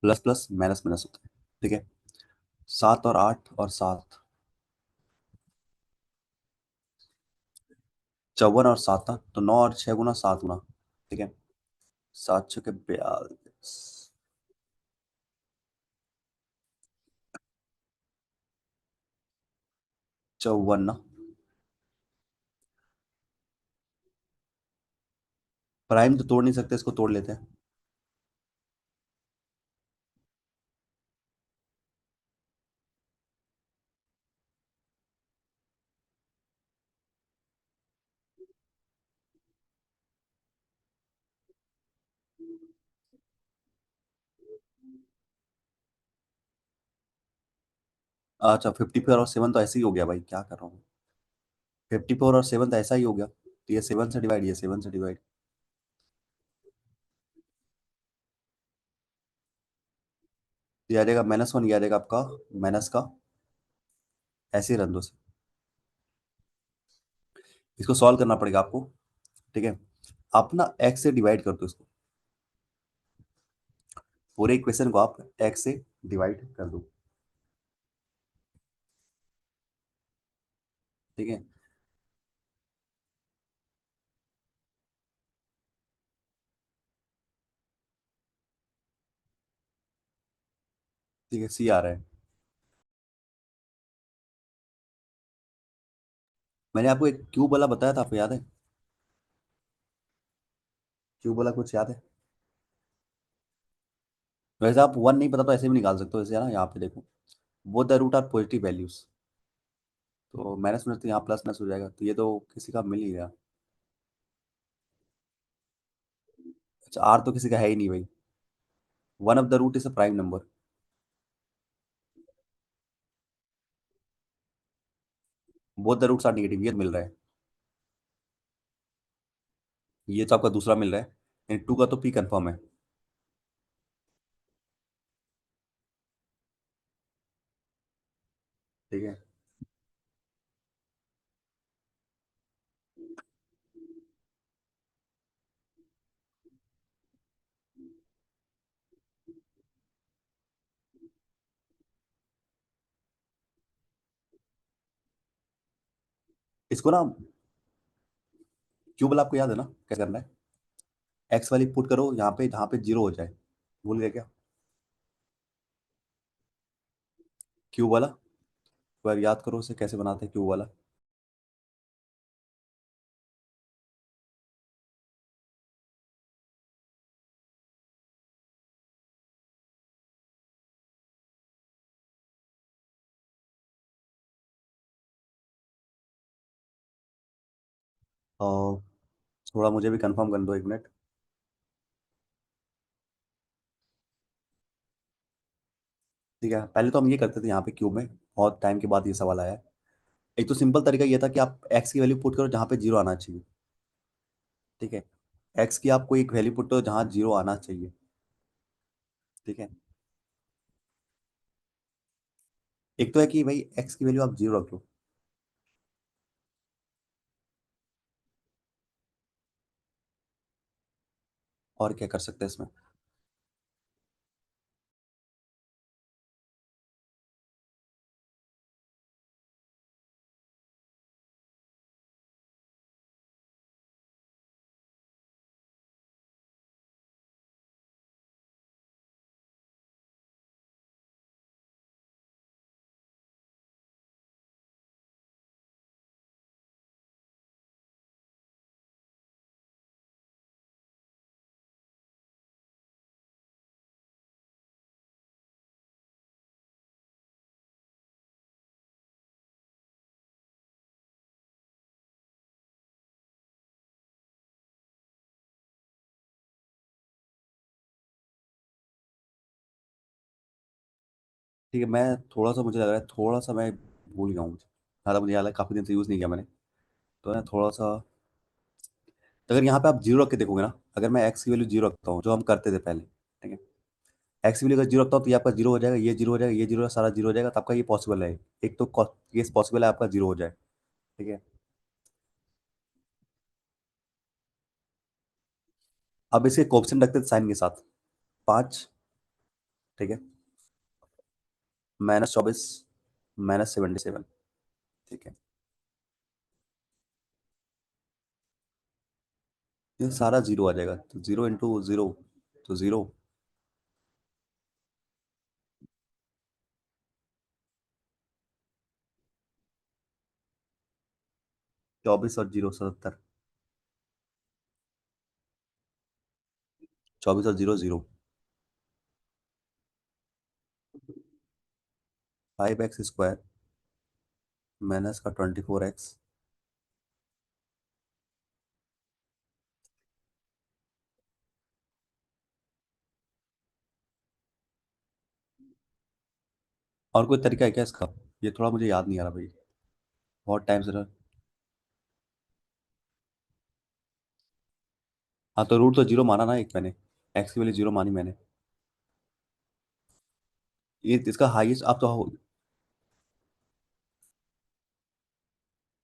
S1: प्लस प्लस माइनस माइनस होता है। ठीक है, 7 और 8 और 7, 54 और 7 ना, तो 9 और 6 गुना 7 गुना। ठीक है, 7 6 के 42, 54 ना। प्राइम तो तोड़ नहीं सकते, इसको तोड़ लेते हैं। अच्छा, 54 और 7 तो ऐसे ही हो गया भाई, क्या कर रहा हूँ। 54 और 7 तो ऐसा ही हो गया, तो ये 7 से डिवाइड, ये 7 से डिवाइड। ये आ जाएगा -1, ये आ जाएगा आपका माइनस का, ऐसे ही रन दो से। इसको सॉल्व करना पड़ेगा आपको। ठीक है, आप ना एक्स से डिवाइड कर दो इसको, पूरे इक्वेशन को आप एक्स से डिवाइड कर दो। ठीक है, ठीक है, सी आ रहा है। मैंने आपको एक क्यूब वाला बताया था, आपको याद है? क्यूब वाला कुछ याद है? वैसे आप 1 नहीं पता तो ऐसे भी निकाल सकते हो, जैसे है ना, यहाँ पे देखो, वो the root are positive values, तो माइनस माइनस तो यहाँ प्लस माइनस हो जाएगा, तो ये तो किसी का मिल ही गया। अच्छा, आर तो किसी का है ही नहीं भाई। One of the root is a prime number. Both the roots are negative, ये मिल रहा है। ये तो आपका दूसरा मिल रहा है, यानी 2 का तो पी कंफर्म है। ठीक है, इसको ना, क्यूब वाला आपको याद है ना कैसे करना है? एक्स वाली पुट करो यहाँ पे, जहाँ पे जीरो हो जाए। भूल गए क्या? क्यूब वाला, एक बार याद करो उसे कैसे बनाते हैं क्यूब वाला। और थोड़ा मुझे भी कंफर्म कर दो, 1 मिनट। ठीक है, पहले तो हम ये करते थे यहाँ पे क्यूब में, बहुत टाइम के बाद ये सवाल आया है। एक तो सिंपल तरीका ये था कि आप एक्स की वैल्यू पुट करो जहाँ पे जीरो आना चाहिए। ठीक है, एक्स की आप कोई एक वैल्यू पुट करो जहाँ जीरो आना चाहिए। ठीक है, एक तो है कि भाई एक्स की वैल्यू आप जीरो रख लो। और क्या कर सकते हैं इसमें? ठीक है, मैं थोड़ा सा, मुझे लग रहा है थोड़ा सा मैं भूल गया हूँ। ज़्यादा मुझे याद है, काफ़ी दिन से यूज़ नहीं किया मैंने। तो ना थोड़ा सा, अगर यहाँ पे आप जीरो रख के देखोगे ना, अगर मैं एक्स की वैल्यू जीरो रखता हूँ जो हम करते थे पहले, ठीक है, एक्स की वैल्यू अगर जीरो रखता हूँ तो ये आपका जीरो हो जाएगा, ये जीरो हो जाएगा, ये जीरो, सारा जीरो हो जाएगा, तो आपका ये पॉसिबल है। एक तो केस पॉसिबल है आपका जीरो हो जाए। ठीक है, अब इसके कोएफिशिएंट रखते थे साइन के साथ, 5, ठीक है, -24, -77, ठीक है, ये सारा जीरो आ जाएगा, तो जीरो इंटू जीरो, तो जीरो। 24 और जीरो 77, 24 और जीरो जीरो, 5x² माइनस का 24x, और कोई तरीका है क्या इसका? ये थोड़ा मुझे याद नहीं आ रहा भाई, बहुत टाइम से रहा। हाँ, तो रूट तो जीरो माना ना एक मैंने, एक्स की वैल्यू जीरो मानी मैंने। ये इसका हाईएस्ट आप तो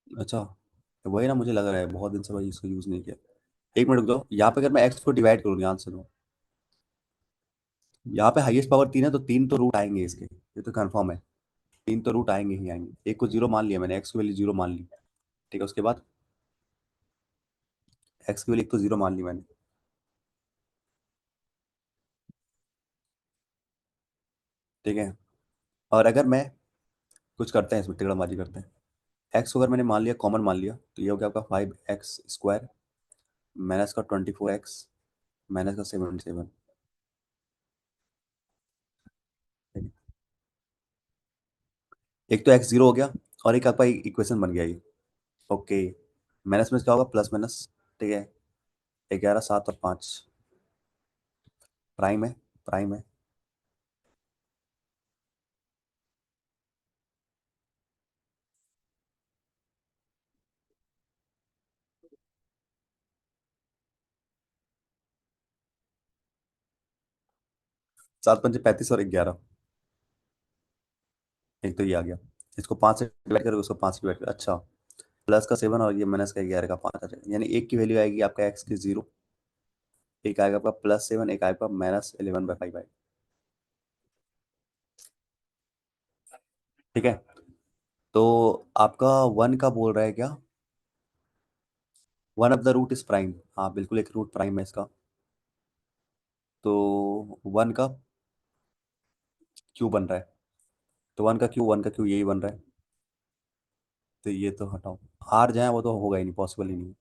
S1: अच्छा, तो वही ना, मुझे लग रहा है बहुत दिन से भाई इसको यूज़ नहीं किया। एक मिनट रुक जाओ, यहाँ पे अगर मैं एक्स को डिवाइड करूँ ध्यान से, तो यहाँ पे हाईएस्ट पावर 3 है, तो 3 तो रूट आएंगे इसके, ये तो कंफर्म है। 3 तो रूट आएंगे ही आएंगे, एक को जीरो मान लिया मैंने, एक्स की वैल्यू जीरो मान ली। ठीक है, उसके बाद एक्स की वैल्यू एक तो जीरो मान ली मैंने। ठीक है, और अगर मैं कुछ करते हैं इसमें, टिकड़ाबाजी करते हैं, एक्स को अगर मैंने मान लिया, कॉमन मान लिया, तो ये हो गया आपका 5x² माइनस का 24x माइनस का 77। एक तो एक्स जीरो हो गया, और एक आपका इक्वेशन बन गया ये। ओके, माइनस में क्या होगा, प्लस माइनस। ठीक है, 11, 7 और 5 प्राइम है, प्राइम है। 7×5 = 35 और 11, एक तो ये आ गया। इसको 5 से डिवाइड करोगे, उसको 5 से डिवाइड करोगे, अच्छा, प्लस का 7 और ये माइनस का 11 का 5 आ जाएगा, यानी एक की वैल्यू आएगी आपका एक्स की जीरो, एक आएगा आपका +7, एक आएगा -11/5 आएगा। ठीक है, तो आपका वन का बोल रहा है क्या, one of the root is prime, हाँ बिल्कुल, एक रूट प्राइम है इसका, तो वन का क्यू बन रहा है, तो वन का क्यू यही बन रहा है, तो ये तो हटाओ, आर जाए वो तो होगा ही नहीं, पॉसिबल ही नहीं,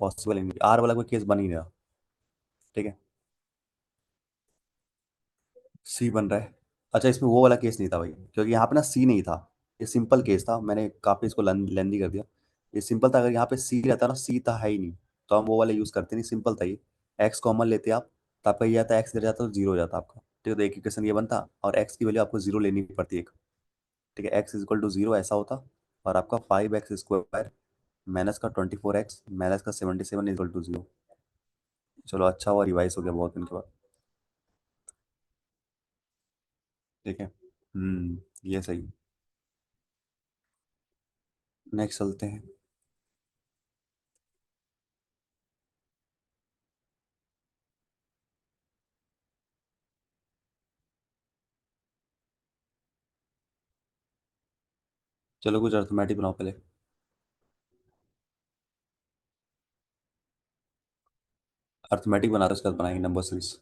S1: पॉसिबल ही नहीं, आर वाला कोई केस बन ही नहीं रहा। ठीक है, सी बन रहा है। अच्छा, इसमें वो वाला केस नहीं था भाई, क्योंकि यहाँ पे ना सी नहीं था, ये सिंपल केस था, मैंने काफ़ी इसको लेंदी कर दिया। ये सिंपल था, अगर यहाँ पे सी रहता ना, सी था है ही नहीं, तो हम वो वाला यूज़ करते नहीं, सिंपल था ये। एक्स कॉमन लेते आप, तो आपका ये आता, एक्स गिर जाता तो जीरो हो जाता आपका। ठीक है, तो एक इक्वेशन ये बनता, और एक्स की वैल्यू आपको जीरो लेनी पड़ती है एक। ठीक है, X is equal to zero ऐसा होता, और आपका 5x² माइनस का 24x माइनस का 77 इक्वल टू जीरो। चलो, अच्छा हुआ रिवाइज हो गया बहुत दिन के बाद। ठीक है, ये सही। नेक्स्ट चलते हैं। चलो, कुछ अर्थमेटिक बनाओ पहले। अर्थमेटिक बना रहे, उसके बाद बनाएंगे नंबर सीरीज।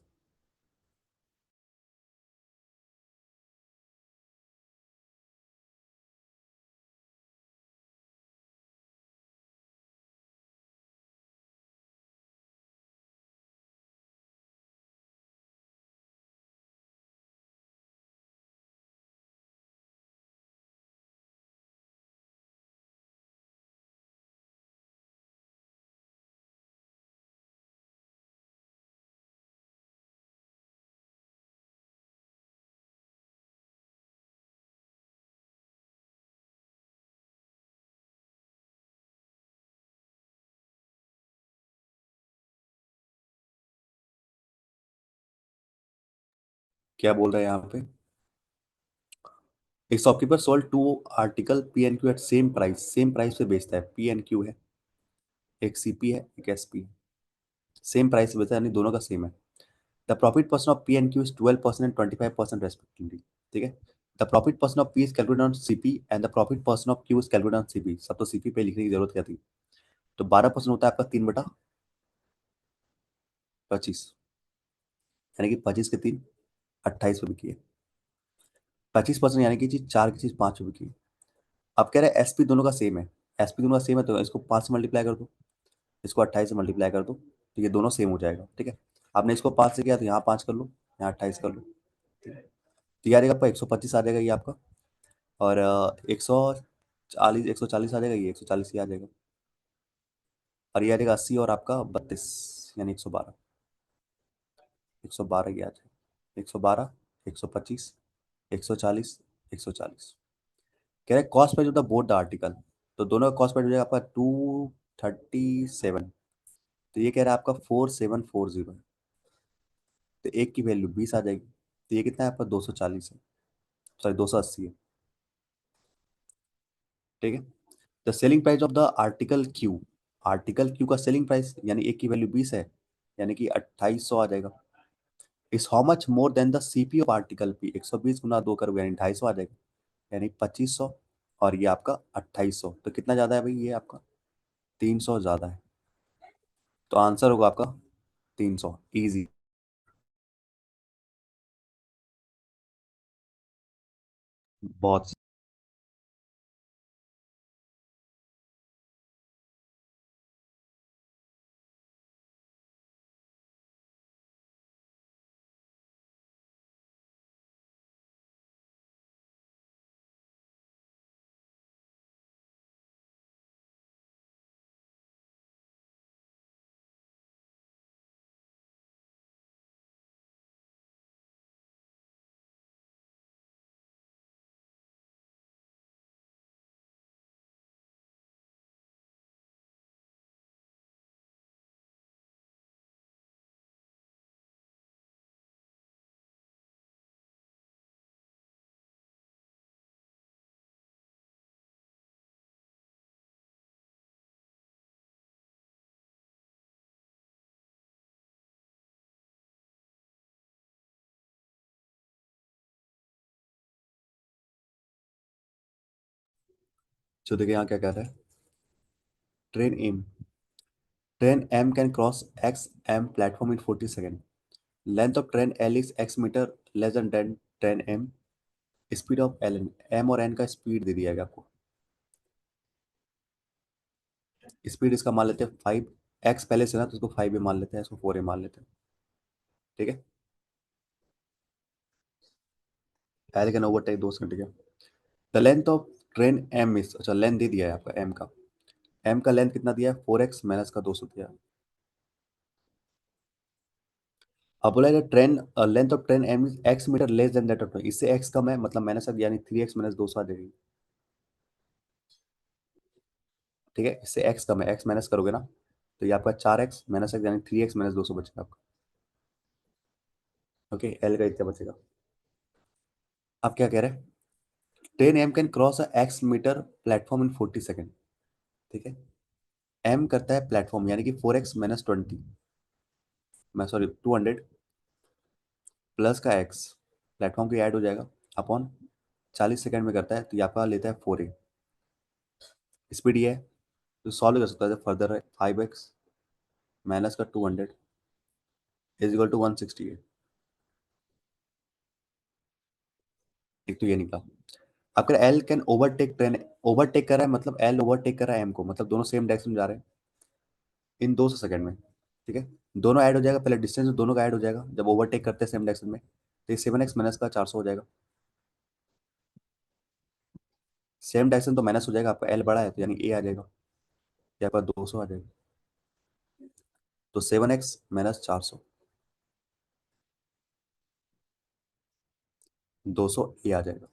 S1: क्या बोल रहे हैं यहाँ पे? एक shopkeeper sold two article P N Q at same price पे बेचता है। पी एन क्यू है, एक सीपी है, एक एसपी है। सेम प्राइस पे बेचता है, यानी दोनों का सेम है। The profit percent of P N Q is 12% and 25% respectively. ठीक है। The profit percent of P is calculated on CP and the profit percent of Q is calculated on CP. सब तो सीपी पे लिखने की जरूरत क्या थी? तो 12% होता है आपका 3/25, यानी कि 25 के 3, 28 पे बिकी है। 25% यानी कि चीज 4 की चीज 5 पे बिकी है। अब कह रहे हैं एसपी दोनों का सेम है। एसपी दोनों का सेम है तो इसको 5 से मल्टीप्लाई कर दो, इसको 28 से मल्टीप्लाई कर दो, तो ये दोनों सेम हो जाएगा। ठीक है। आपने इसको 5 से किया तो यहाँ 5 कर लो, यहाँ 28 कर लो। ठीक है। तो ये आ जाएगा आपका 125 आ जाएगा ये आपका। और 140 आ जाएगा, ये 140 ही आ जाएगा। और ये आ जाएगा 80 और आपका 32, यानी 112। 112 ये आ जाएगा। 112, 125, 140, 140। कह रहे cost price of the both the article. तो दोनों का कॉस्ट प्राइस हो जाएगा आपका 237। तो ये कह रहा है आपका 4740 है। तो एक की वैल्यू 20 आ जाएगी। तो ये कितना है आपका? 240 है, सॉरी 280 है। ठीक है। The selling price of the article Q. Article Q का सेलिंग प्राइस यानी एक की वैल्यू 20 है, यानी कि 2800 आ जाएगा। Is how much more than the CP of article P. 120 गुना 2 करोगे यानी 250 आ जाएगा, यानी 2500। और ये आपका 2800, तो कितना ज़्यादा है भाई? ये आपका 300 ज़्यादा है। तो आंसर होगा आपका 300। इजी। बहुत। जो देखिए यहाँ क्या कह रहा है। Train M train M can cross X M platform in 40 second. Length of train L is X meter less than train M. Speed of L N. M और एन का स्पीड दे दिया गया आपको। स्पीड इसका मान लेते हैं 5। एक्स पहले से ना, तो इसको 5 में मान लेते हैं, इसको 4 में मान लेते हैं। ठीक है। L can overtake 2 second. ठीक है। The length of train M is, अच्छा लेंथ दे दिया है आपका एम का। एम का लेंथ कितना दिया है? 4x माइनस का 200 दिया है। अब बोला है train length of train M is X meter less than that of train. इससे एक्स कम है, मतलब माइनस, यानी 3x माइनस 200 आ जाएगी। ठीक है। इससे एक्स कम है, एक्स माइनस करोगे ना, तो ये आपका 4x माइनस एक्स यानी 3x माइनस 200 बचेगा आपका। ओके। एल का इतना बचेगा। आप क्या कह रहे हैं? Train M can cross a X meter platform in 40 second. ठीक है। एम करता है प्लेटफॉर्म, यानी कि 4x माइनस 20, मैं सॉरी 200 प्लस का एक्स, प्लेटफॉर्म की ऐड हो जाएगा अपॉन 40 सेकेंड में करता है, तो ये आपका लेता है 4a। स्पीड ये है, तो सॉल्व कर सकता है फर्दर है। 5x माइनस का 200 इज इक्वल टू 168। एक तो ये निकला। अगर L can overtake train, overtake कर रहा है मतलब एल ओवरटेक कर रहा है एम को, मतलब दोनों सेम डायरेक्शन में जा रहे हैं इन 200 सेकेंड में। ठीक है। दोनों ऐड हो जाएगा, पहले डिस्टेंस दोनों का ऐड हो जाएगा जब ओवरटेक करते हैं सेम डायरेक्शन में, तो ये 7x माइनस का 400 हो जाएगा। सेम डायरेक्शन तो माइनस हो जाएगा, आपका एल बड़ा है तो यानी ए आ जाएगा, या आपका 200 आ जाएगा। तो 7x माइनस 400, 200 ए आ जाएगा।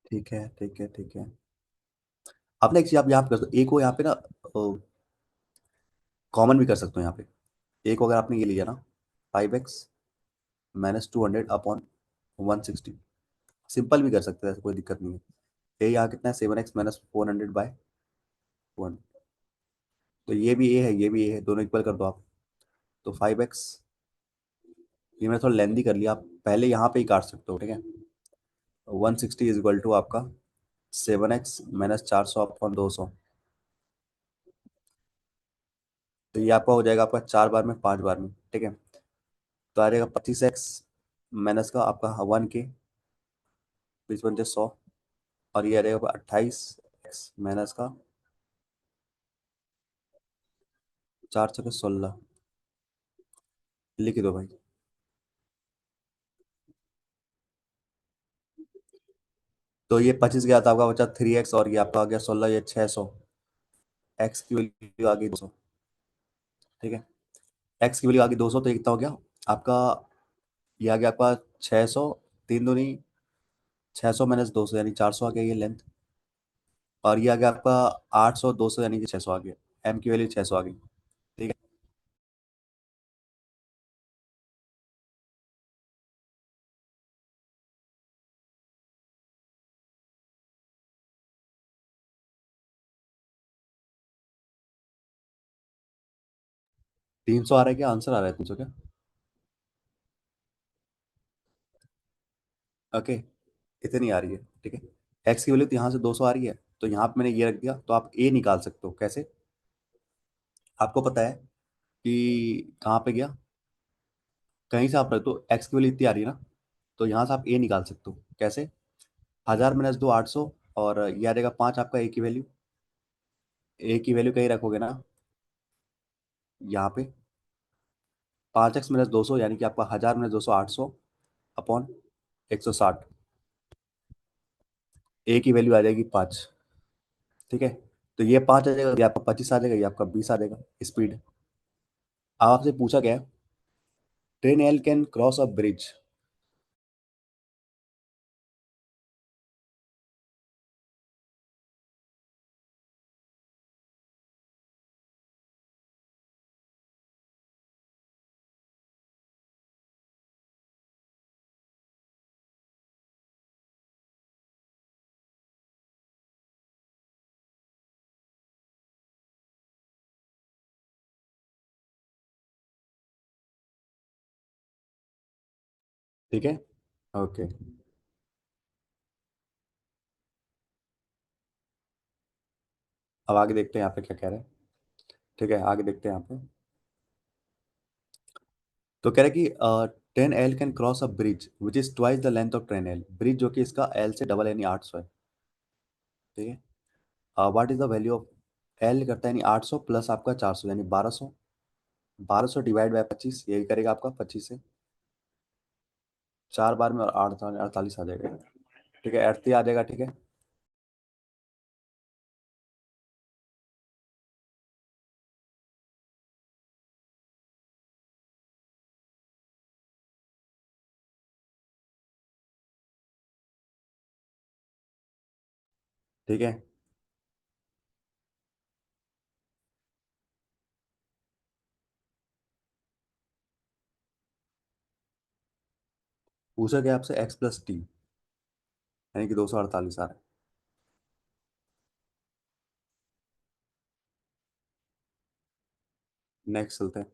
S1: ठीक है, ठीक है, ठीक है। आपने एक चीज आप यहाँ पे कर दो, ए को यहाँ पे ना कॉमन भी कर सकते हो यहाँ पे। एक अगर आपने ये लिया ना, 5x-200 अपॉन 160, सिंपल भी कर सकते हैं, ऐसे कोई दिक्कत नहीं है। ये यहाँ कितना है, 7x-400/1, तो ये भी ए है, ये भी ए है, दोनों इक्वल कर दो आप। तो 5x, ये मैंने थोड़ा लेंदी कर लिया, आप पहले यहाँ पे ही काट सकते हो, ठीक है। 160 इज इक्वल टू आपका 7x-400/200, तो ये आपका हो जाएगा आपका 4 बार में, 5 बार में, ठीक है। तो आ जाएगा 25x- का आपका 1 के, 20 × 100, और ये आ जाएगा 28x- का 4 × 16, लिख दो भाई। तो ये 25 गया था आपका, बचा 3x, और ये आपका आ गया 16, ये 600, एक्स की वैल्यू आ गई 200, ठीक है। एक्स की वैल्यू आ गई 200, तो ये कितना हो गया आपका, ये आ गया आपका 600, 3 दूनी 600 - 200 यानी 400 आ गया ये लेंथ, और ये आ गया आपका 800, 200 यानी कि 600 आ गया, एम की वैल्यू 600 आ गई, ठीक है। तीन सौ आ रहा है क्या, आंसर आ रहा है 300 क्या? ओके, इतनी आ रही है, ठीक है। एक्स की वैल्यू तो यहाँ से 200 आ रही है, तो यहाँ पे मैंने ये रख दिया, तो आप ए निकाल सकते हो, कैसे? आपको पता है कि कहाँ पे गया, कहीं से आप रख दो, एक्स की वैल्यू इतनी आ रही है ना, तो यहाँ से आप ए निकाल सकते हो, कैसे? 1000 - 2 800, और ये आ जाएगा 5 आपका ए की वैल्यू। ए की वैल्यू कहीं रखोगे ना, यहाँ पे 5x - 200 यानी कि आपका 1000 - 200 800/160, ए की वैल्यू आ जाएगी 5, ठीक है। तो ये 5 आ जाएगा, ये आपका 25 आ जाएगा, ये आपका 20 आ जाएगा स्पीड। अब आपसे पूछा गया है, train L can cross a bridge. ठीक है, ओके। अब आगे देखते हैं यहाँ पे क्या कह रहे हैं, ठीक है, आगे देखते हैं यहाँ पे। तो कह रहे हैं कि train L can cross a bridge which is twice the length of train L, bridge जो कि इसका एल से डबल यानी 800 है, ठीक है। What is the value of, L करता है यानी 800 प्लस आपका 400 यानी 1200, 1200 डिवाइड बाय 25, यही करेगा आपका 25 से 4 बार में, और 48 आ जाएगा, ठीक है, 38 आ जाएगा, ठीक है। ठीक है, पूछा गया आपसे x + t, यानी कि 248 आ रहा है। नेक्स्ट चलते हैं।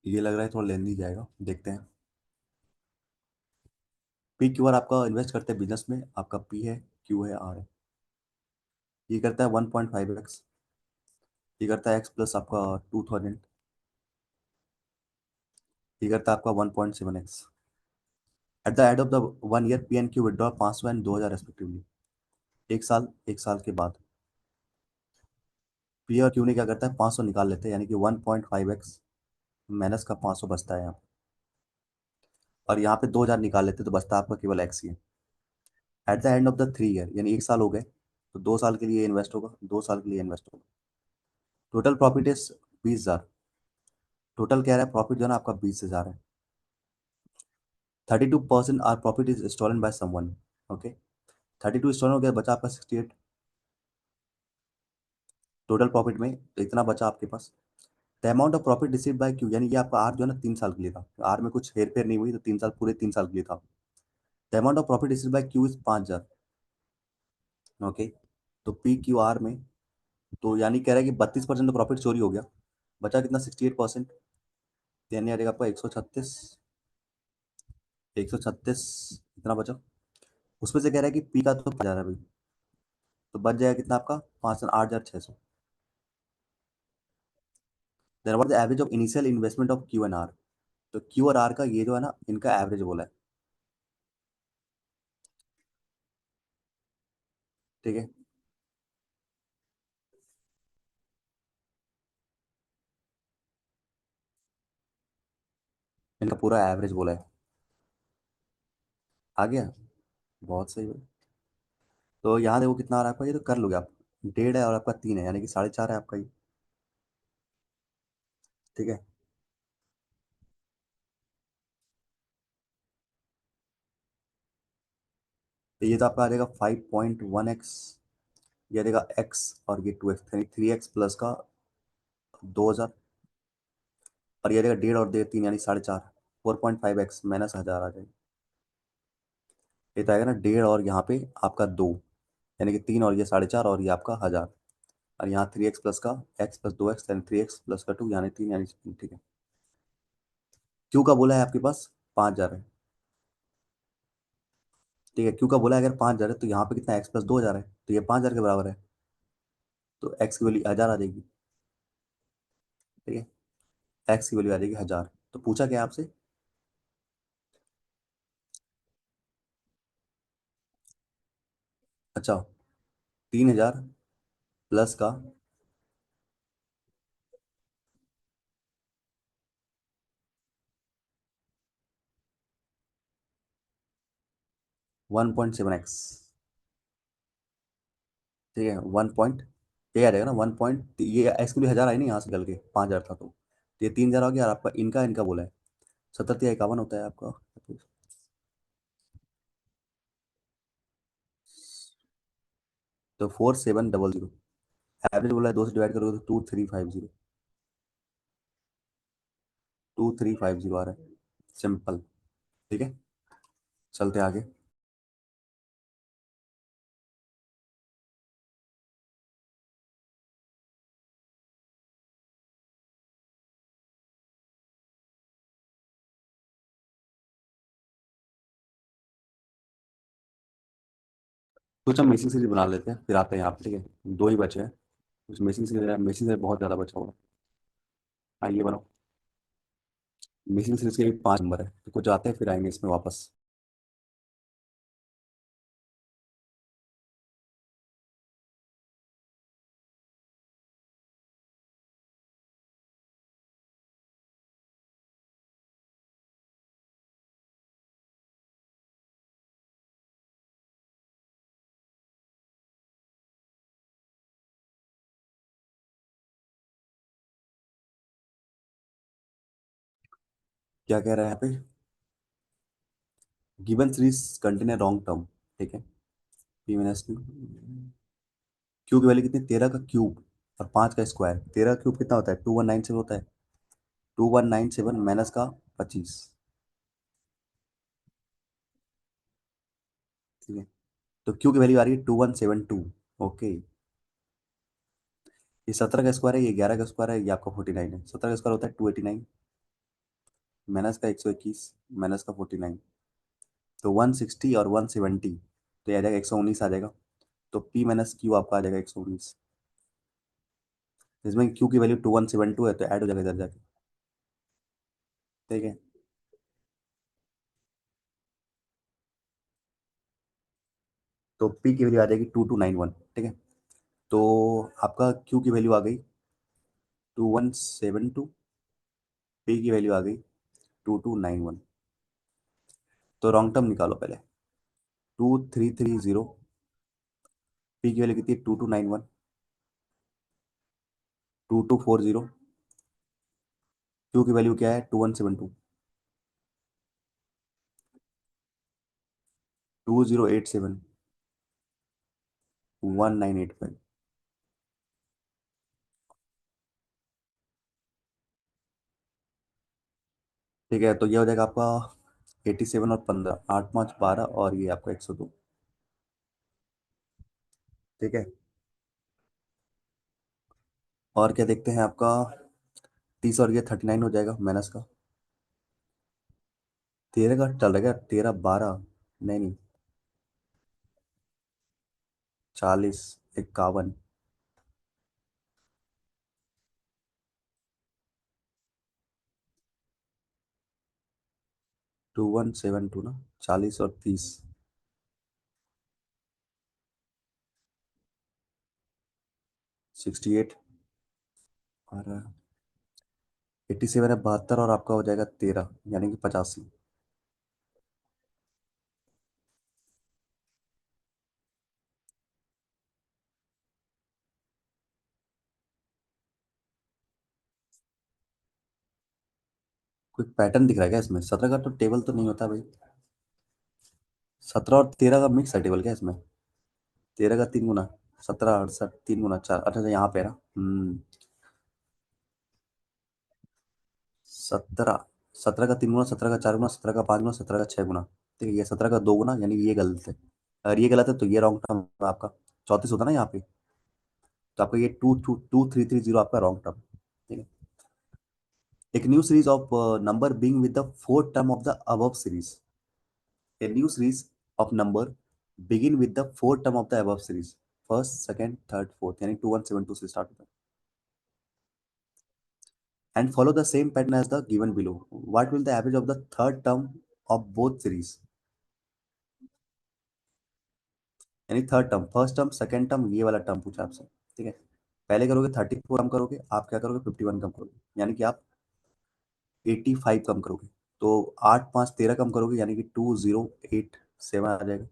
S1: ये लग रहा है थोड़ा लेंदी जाएगा, देखते हैं। पी क्यू आर आपका इन्वेस्ट करते हैं बिजनेस में, आपका पी है, क्यू है, आर है। ये करता है 1.5x, ये करता है एक्स प्लस आपका 2000, ये करता है आपका 1.7x। At the end of the 1 year P and Q withdraw 500 and 2000 respectively. एक साल के बाद पी और क्यू ने क्या करता है, 500 निकाल लेते हैं, यानी कि 1.5x माइनस का 500 बचता है यहाँ पे। और यहाँ पे 2000 निकाल लेते हैं तो बचता है आपका केवल एक्स ही है। At the end of the 3 year, यानी एक साल हो गए, तो 2 साल के लिए इन्वेस्ट होगा, 2 साल के लिए इन्वेस्ट होगा। Total profit is 20,000। टोटल कह रहा है प्रॉफिट जो है ना आपका 20,000 है। 32% R profit is stolen by someone. Okay, 32 stolen हो गया, बचा आपका 68 टोटल प्रॉफिट में, तो इतना बचा आपके पास। The amount of profit receive by Q, यानी कि आपका आर जो है ना 3 साल के लिए था, आर में कुछ हेर फेर नहीं हुई, तो 3 साल, पूरे 3 साल के लिए था। The amount of profit receive by Q is 5,000। Okay, तो पी क्यू आर में, तो यानी कह रहा है कि 32% तो प्रॉफिट चोरी हो गया, बचा कितना, 68%। यानी आ जाएगा आपका 136, 136 इतना बचा। उसमें से कह रहा है कि पी का तो 5,000 है भाई, तो बच जाएगा कितना आपका, 8,600। Then what the average of initial investment of Q and R. तो क्यू और आर का ये जो है ना, इनका एवरेज बोला है। ठीक है, इनका पूरा एवरेज बोला है। आ गया, बहुत सही भाई। तो यहाँ देखो कितना आ रहा है आपका, ये तो कर लोगे आप। 1.5 है और आपका 3 है, यानी कि 4.5 है आपका ये। ठीक है, तो ये तो आपका आ जाएगा 5.1x, ये आ जाएगा x, और ये 2x, यानी 3x प्लस का 2,000, और ये आ जाएगा 1.5 और 1.5 3, यानी 4.5, 4.5x माइनस 1,000 आ जाएगा। ये तो आएगा ना 1.5 और यहाँ पे आपका 2, यानी कि 3, और ये 4.5, और ये आपका 1,000। और यहाँ 3x प्लस का x प्लस 2x, यानी 3x प्लस का 2, यानी 3, यानी 3। ठीक है, क्यू का बोला है आपके पास 5,000 है। ठीक है, क्यू का बोला है अगर 5,000 है, तो यहाँ पे कितना, x प्लस 2,000 है, तो ये 5,000 के बराबर है, तो x की वैल्यू 1,000 आ जाएगी। ठीक है, x की वैल्यू आ जाएगी 1,000। तो पूछा क्या आपसे, अच्छा, 3,000 प्लस का 1.7x। ठीक है, 1 पॉइंट, ये आ जाएगा ना 1 पॉइंट, ये एक्स के लिए 1,000 आई ना यहाँ से निकल के, 5,000 था, तो ये 3,000 हो गया, और आपका इनका इनका बोला है 70 51 होता है आपका। तो 4700, एवरेज बोला है 2 से डिवाइड करोगे तो 2350, 2350 आ रहा है, सिंपल। ठीक है, चलते आगे। कुछ हम मेसिंग सीरीज बना लेते हैं, फिर आते हैं यहाँ पे। ठीक है, 2 ही बचे हैं, कुछ मेसिंग सीरीज बहुत ज़्यादा बचा हुआ है। आइए बनाओ। मेसिंग सीरीज के भी 5 नंबर है, तो कुछ आते हैं फिर आएंगे इसमें वापस। क्या कह रहा है यहाँ पे, given series contain wrong term. ठीक है, पी माइनस क्यू, क्यू की वैल्यू कितनी, 13 का क्यूब और 5 का स्क्वायर। 13 का क्यूब कितना होता है, 2197 होता है, 2197 माइनस का 25। ठीक है, तो क्यू की वैल्यू आ रही है 2172। ओके, ये 17 का स्क्वायर है, ये 11 का स्क्वायर है, ये आपका 49 है, 17 का स्क्वायर होता है 289, माइनस का 121, माइनस का 49, तो 160 और 170, तो ये आ जाएगा 119 आ जाएगा। तो पी माइनस क्यू आपका आ जाएगा 119, जिसमें क्यू की वैल्यू 2172 है, तो ऐड हो जाएगा इधर जाके। ठीक है, तो पी की वैल्यू आ जाएगी 2291। ठीक है, तो आपका क्यू की वैल्यू आ गई 2172, पी की वैल्यू आ गई 2291। तो रॉन्ग टर्म निकालो पहले। 2330, पी की वैल्यू कितनी है 2291, 2240, क्यू की वैल्यू क्या है 2172, 2087, 1985। ठीक है, तो ये हो जाएगा आपका 87 और 15, 8 5 12, और ये आपका 102। ठीक है, और क्या देखते हैं आपका 30 और ये 39 हो जाएगा माइनस का। 13 का चल रहेगा, 13 12, नहीं नहीं, 40 51, 2172 ना, 40 और 30, 68, और 87 है 72, और आपका हो जाएगा 13, यानी कि 85। कोई पैटर्न दिख रहा है क्या इसमें? 17 का तो टेबल तो नहीं होता भाई। 17 और 13 का मिक्स है टेबल क्या इसमें? 13 का 3 गुना, 17 68, 3 गुना 4, अच्छा अच्छा, यहाँ पे है ना। 17, 17 का 3 गुना, 17 का 4 गुना, 17 का 5 गुना, 17 का 6 गुना। ठीक है, ये 17 का 2 गुना, यानी कि ये गलत है। अगर ये गलत है तो ये रॉन्ग टर्म है आपका। 34 होता है ना यहाँ पे, तो आपका ये 2330 आपका रॉन्ग टर्म। ठीक है, एक new series of number being with the fourth term of the above series. A new series of number begin with the fourth term of the above series, first, second, third, fourth, यानी 2172 से start होता है, and follow the same pattern as the given below. What will the average of the third term of both series? यानी third term, first term, second term, ये वाला term पूछा आपसे। ठीक है, पहले करोगे 34 कम करोगे, आप क्या करोगे 51 कम करोगे, यानी कि आप 85 कम करोगे। तो 8 5 13 कम करोगे, यानी कि 2087 आ जाएगा।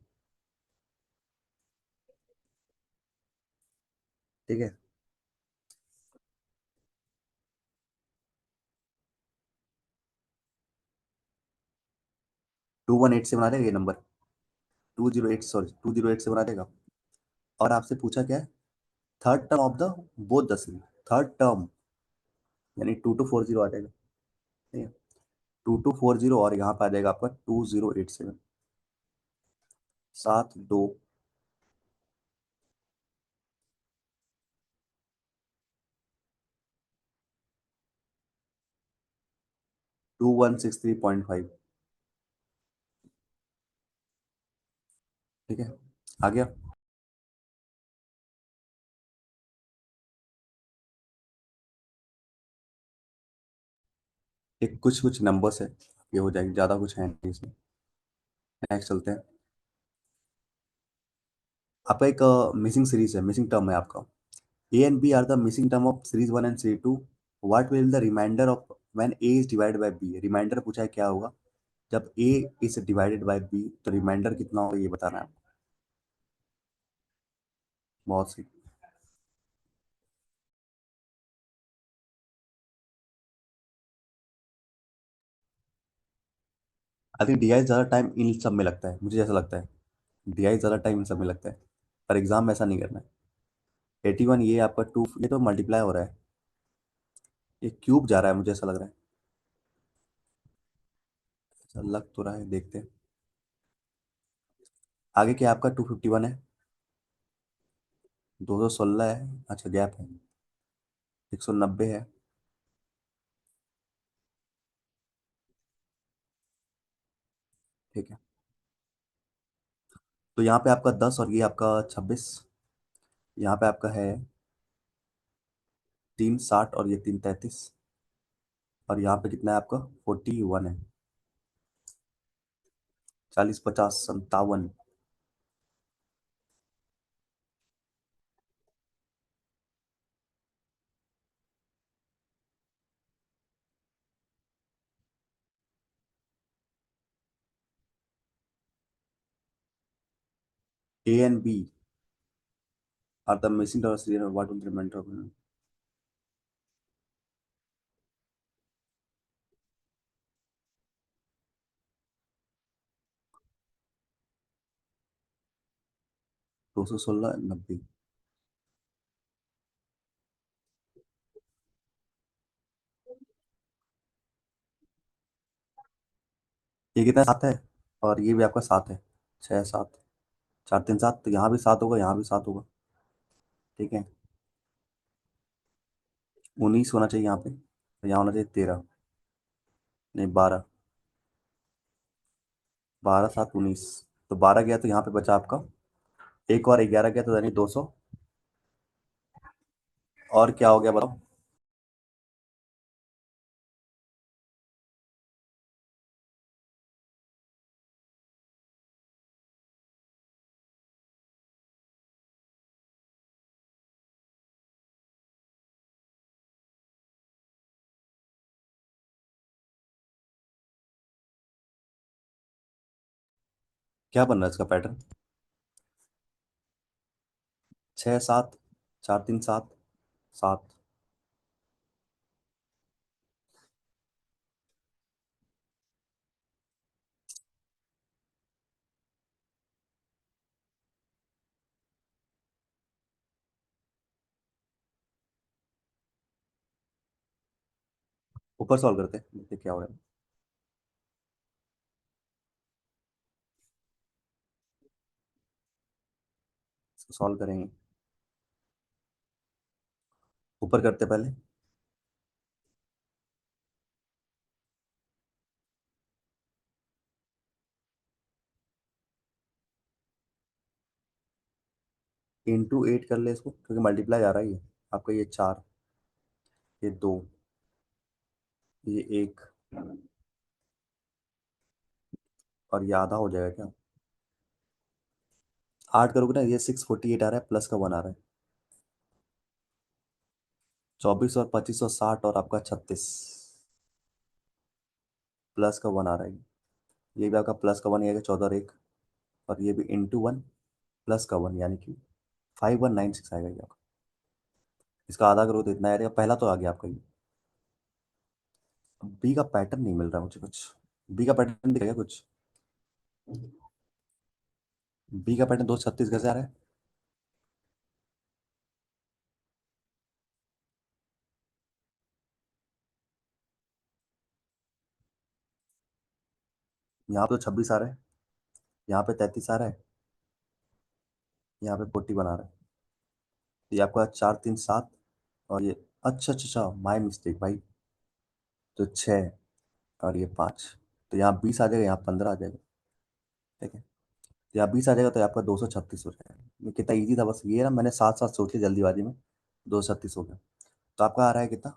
S1: ठीक है, 2187 आ जाएगा ये नंबर, 208, सॉरी 2087 आ जाएगा। और आपसे पूछा क्या है, third term of the both the series, third term, यानी 2240 आ जाएगा। ठीक है, 2240, और यहाँ पे आ जाएगा आपका 2087, 72, 2163.5। ठीक है, आ गया। एक कुछ कुछ नंबर्स है, ये हो जाएगी, ज़्यादा कुछ है नहीं इसमें। नेक्स्ट चलते हैं। आपका एक मिसिंग सीरीज है, मिसिंग टर्म है आपका। A and B are the missing term of series 1 and series 2। What will the remainder of when A is divided by B? Remainder पूछा है, क्या होगा जब A is divided by B, तो remainder कितना होगा ये बताना है आपको। बहुत सी। आई थिंक डीआई ज़्यादा टाइम इन सब में लगता है, मुझे ऐसा लगता है। डीआई ज़्यादा टाइम इन सब में लगता है, पर एग्जाम में ऐसा नहीं करना है। 81, ये आपका 2, ये तो मल्टीप्लाई हो रहा है, ये क्यूब जा रहा है, मुझे ऐसा लग रहा है। ऐसा लग तो रहा है, देखते हैं। आगे क्या आपका 251 है, 216 है, अच्छा गैप है, 190 है, ठीक है। तो यहाँ पे आपका 10 और ये आपका 26। यहाँ पे आपका है 360 और ये 333। और यहाँ पे कितना है आपका 41 है। 40 50 57। A and B are the missing dollar what will remainder of 216 90। ये कितना 7 है। और ये भी आपका 7 है। 6 7। 4 3 7, तो यहाँ भी 7 होगा, यहाँ भी 7 होगा। ठीक है। 19 होना चाहिए यहाँ पे, और यहाँ होना चाहिए 13। नहीं 12। 12 7 19। तो 12 गया तो यहाँ पे बचा आपका एक, और 11 गया तो यानी 200। और क्या हो गया बताओ। क्या बन रहा है इसका पैटर्न। 6 7 4 3 7 7। ऊपर सॉल्व करते हैं, देखते हैं क्या हो रहा है। इसको सॉल्व करेंगे। ऊपर करते पहले। इंटू 8 कर ले इसको, क्योंकि मल्टीप्लाई आ रहा है ये। आपका ये 4, ये 2, ये 1, और ये आधा हो जाएगा क्या। 8 करोगे ना, ये 648 आ रहा है, प्लस का 1 आ रहा है। 24 और 25 और 60 और आपका 36, प्लस का 1 आ रहा है। ये भी आपका प्लस का 1 आएगा, 14 और 1। और ये भी इंटू 1 प्लस का 1, यानी कि 5196 आएगा ये आपका। इसका आधा करो तो इतना आएगा, पहला तो आ गया आपका ये। बी का पैटर्न नहीं मिल रहा मुझे कुछ। बी का पैटर्न दिखेगा कुछ। बी का पैटर्न 236 कैसे आ रहा है। यहाँ पे तो 26 आ रहा है, यहाँ पे 33 आ रहा है, यहाँ पे 40 बना रहा है। ये आपका 4 3 7। और ये अच्छा अच्छा अच्छा, माई मिस्टेक भाई। तो 6 और ये 5। तो यहाँ 20 आ जाएगा, यहाँ 15 आ जाएगा। ठीक है। तो यहाँ 20 आ जाएगा, तो आपका 236 हो जाएगा। ये कितना ईजी था, बस ये ना मैंने साथ साथ सोच लिया जल्दीबाजी में। 236 हो गया। तो आपका आ रहा है कितना,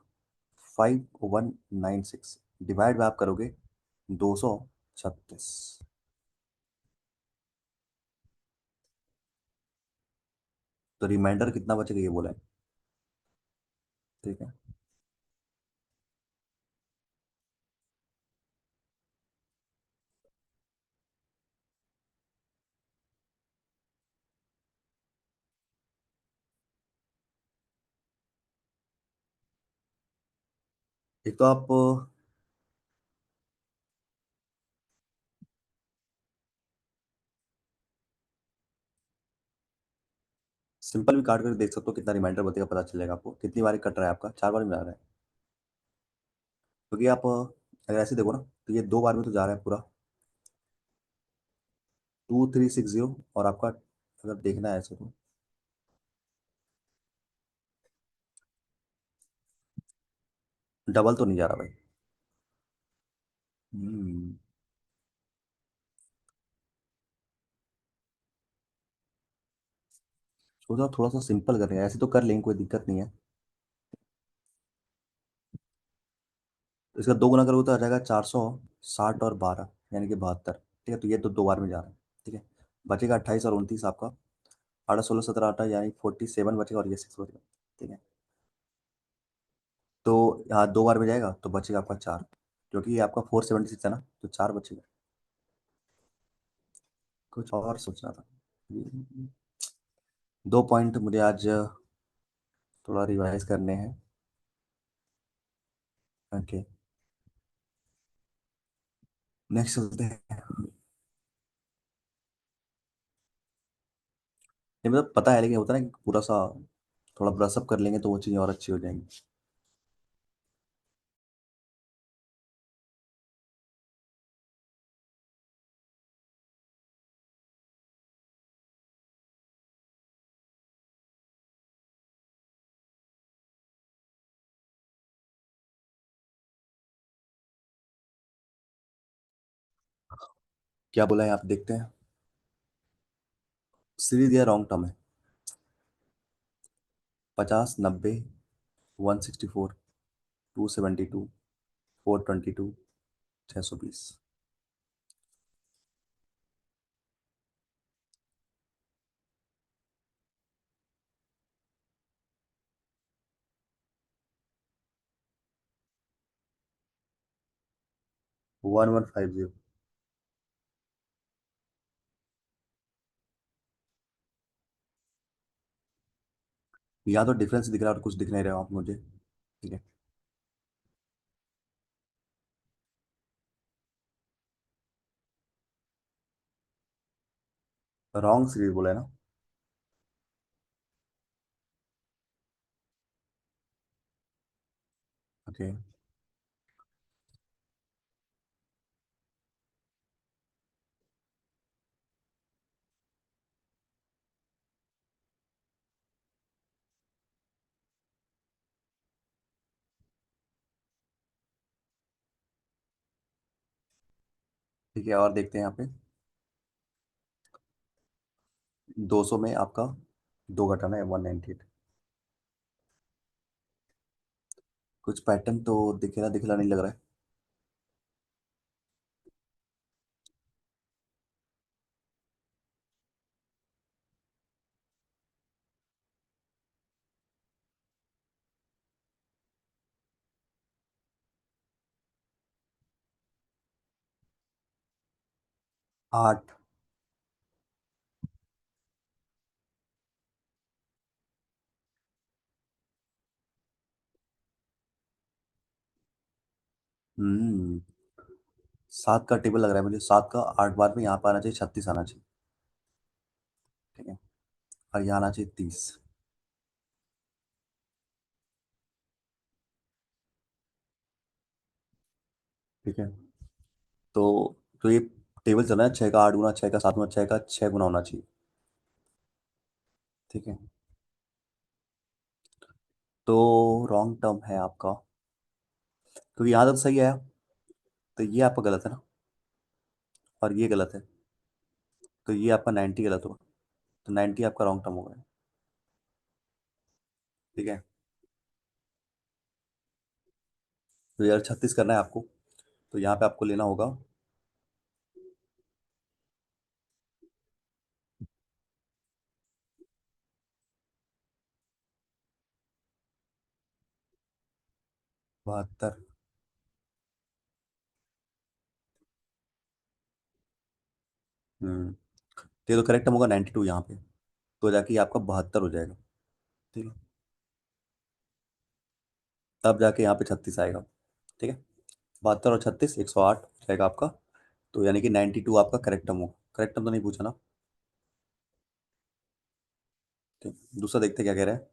S1: 5196। डिवाइड में आप करोगे 236। तो रिमाइंडर कितना बचेगा ये बोला है। ठीक है। एक तो आप सिंपल भी काट कर देख सकते हो, कितना रिमाइंडर बचेगा पता चलेगा आपको। कितनी बार कट रहा है आपका, 4 बार में जा रहा है। क्योंकि आप अगर ऐसे देखो ना, तो ये 2 बार में तो जा रहा है पूरा। 2360। और आपका अगर देखना है ऐसे तो डबल तो नहीं जा रहा भाई। हम्म। सोचा थोड़ा सा सिंपल कर रहे हैं, ऐसे तो कर लेंगे, कोई दिक्कत नहीं है। तो इसका दो गुना करोगे तो आ जाएगा 460 और 12, यानी कि 72। ठीक है, तो ये तो दो बार में जा रहा है। ठीक है, बचेगा 28 और 29 आपका। 8 16 17 18 यानी 47 बचेगा, और ये 6 बचेगा। ठीक है, तो यहाँ दो बार में जाएगा तो बचेगा आपका 4, क्योंकि ये आपका 476 है ना, तो 4 बचेगा। कुछ और सोचना था। हम्म, दो पॉइंट मुझे आज थोड़ा रिवाइज करने हैं। ओके, नेक्स्ट चलते हैं। ये मतलब पता है, लेकिन होता है ना कि पूरा सा थोड़ा ब्रशअप कर लेंगे तो वो चीज़ें और अच्छी हो जाएंगी। क्या बोला है, आप देखते हैं। सीरीज या रॉन्ग टर्म है। 50 90, 164, 272, 422, 620। 1150। यहाँ तो डिफरेंस दिख रहा है और कुछ दिख नहीं रहा आप मुझे। ठीक है, रॉन्ग सीरीज बोला है ना। ओके, ठीक है, और देखते हैं यहाँ पे। 200 में आपका दो घटाना है, 198। कुछ पैटर्न तो दिखेला दिखला नहीं लग रहा है। 8। हम्म, 7 का टेबल लग रहा है मुझे। 7 का 8 बार में यहाँ पर आना चाहिए, 36 आना चाहिए। ठीक है, और यहाँ आना चाहिए 30। ठीक है, तो ये टेबल चल रहा है, 6 का 8 गुना, 6 का 7 गुना, 6 का 6 गुना होना चाहिए। ठीक है, तो रॉन्ग टर्म है आपका, क्योंकि यहाँ तक सही है, तो ये आपका गलत है ना, और ये गलत है, तो ये आपका 90 गलत होगा। तो 90 आपका रॉन्ग टर्म होगा। ठीक है, तो यार 36 करना है आपको, तो यहाँ पे आपको लेना होगा 72। तो ये तो करेक्ट होगा 92 यहाँ पे, तो जाके ये आपका 72 हो जाएगा। ठीक है, तब जाके यहाँ पे 36 आएगा। ठीक है, 72 और 36 108 हो जाएगा आपका। तो यानी कि 92 आपका करेक्ट होगा। करेक्ट तो नहीं पूछा ना। ठीक, दूसरा देखते क्या कह रहा है।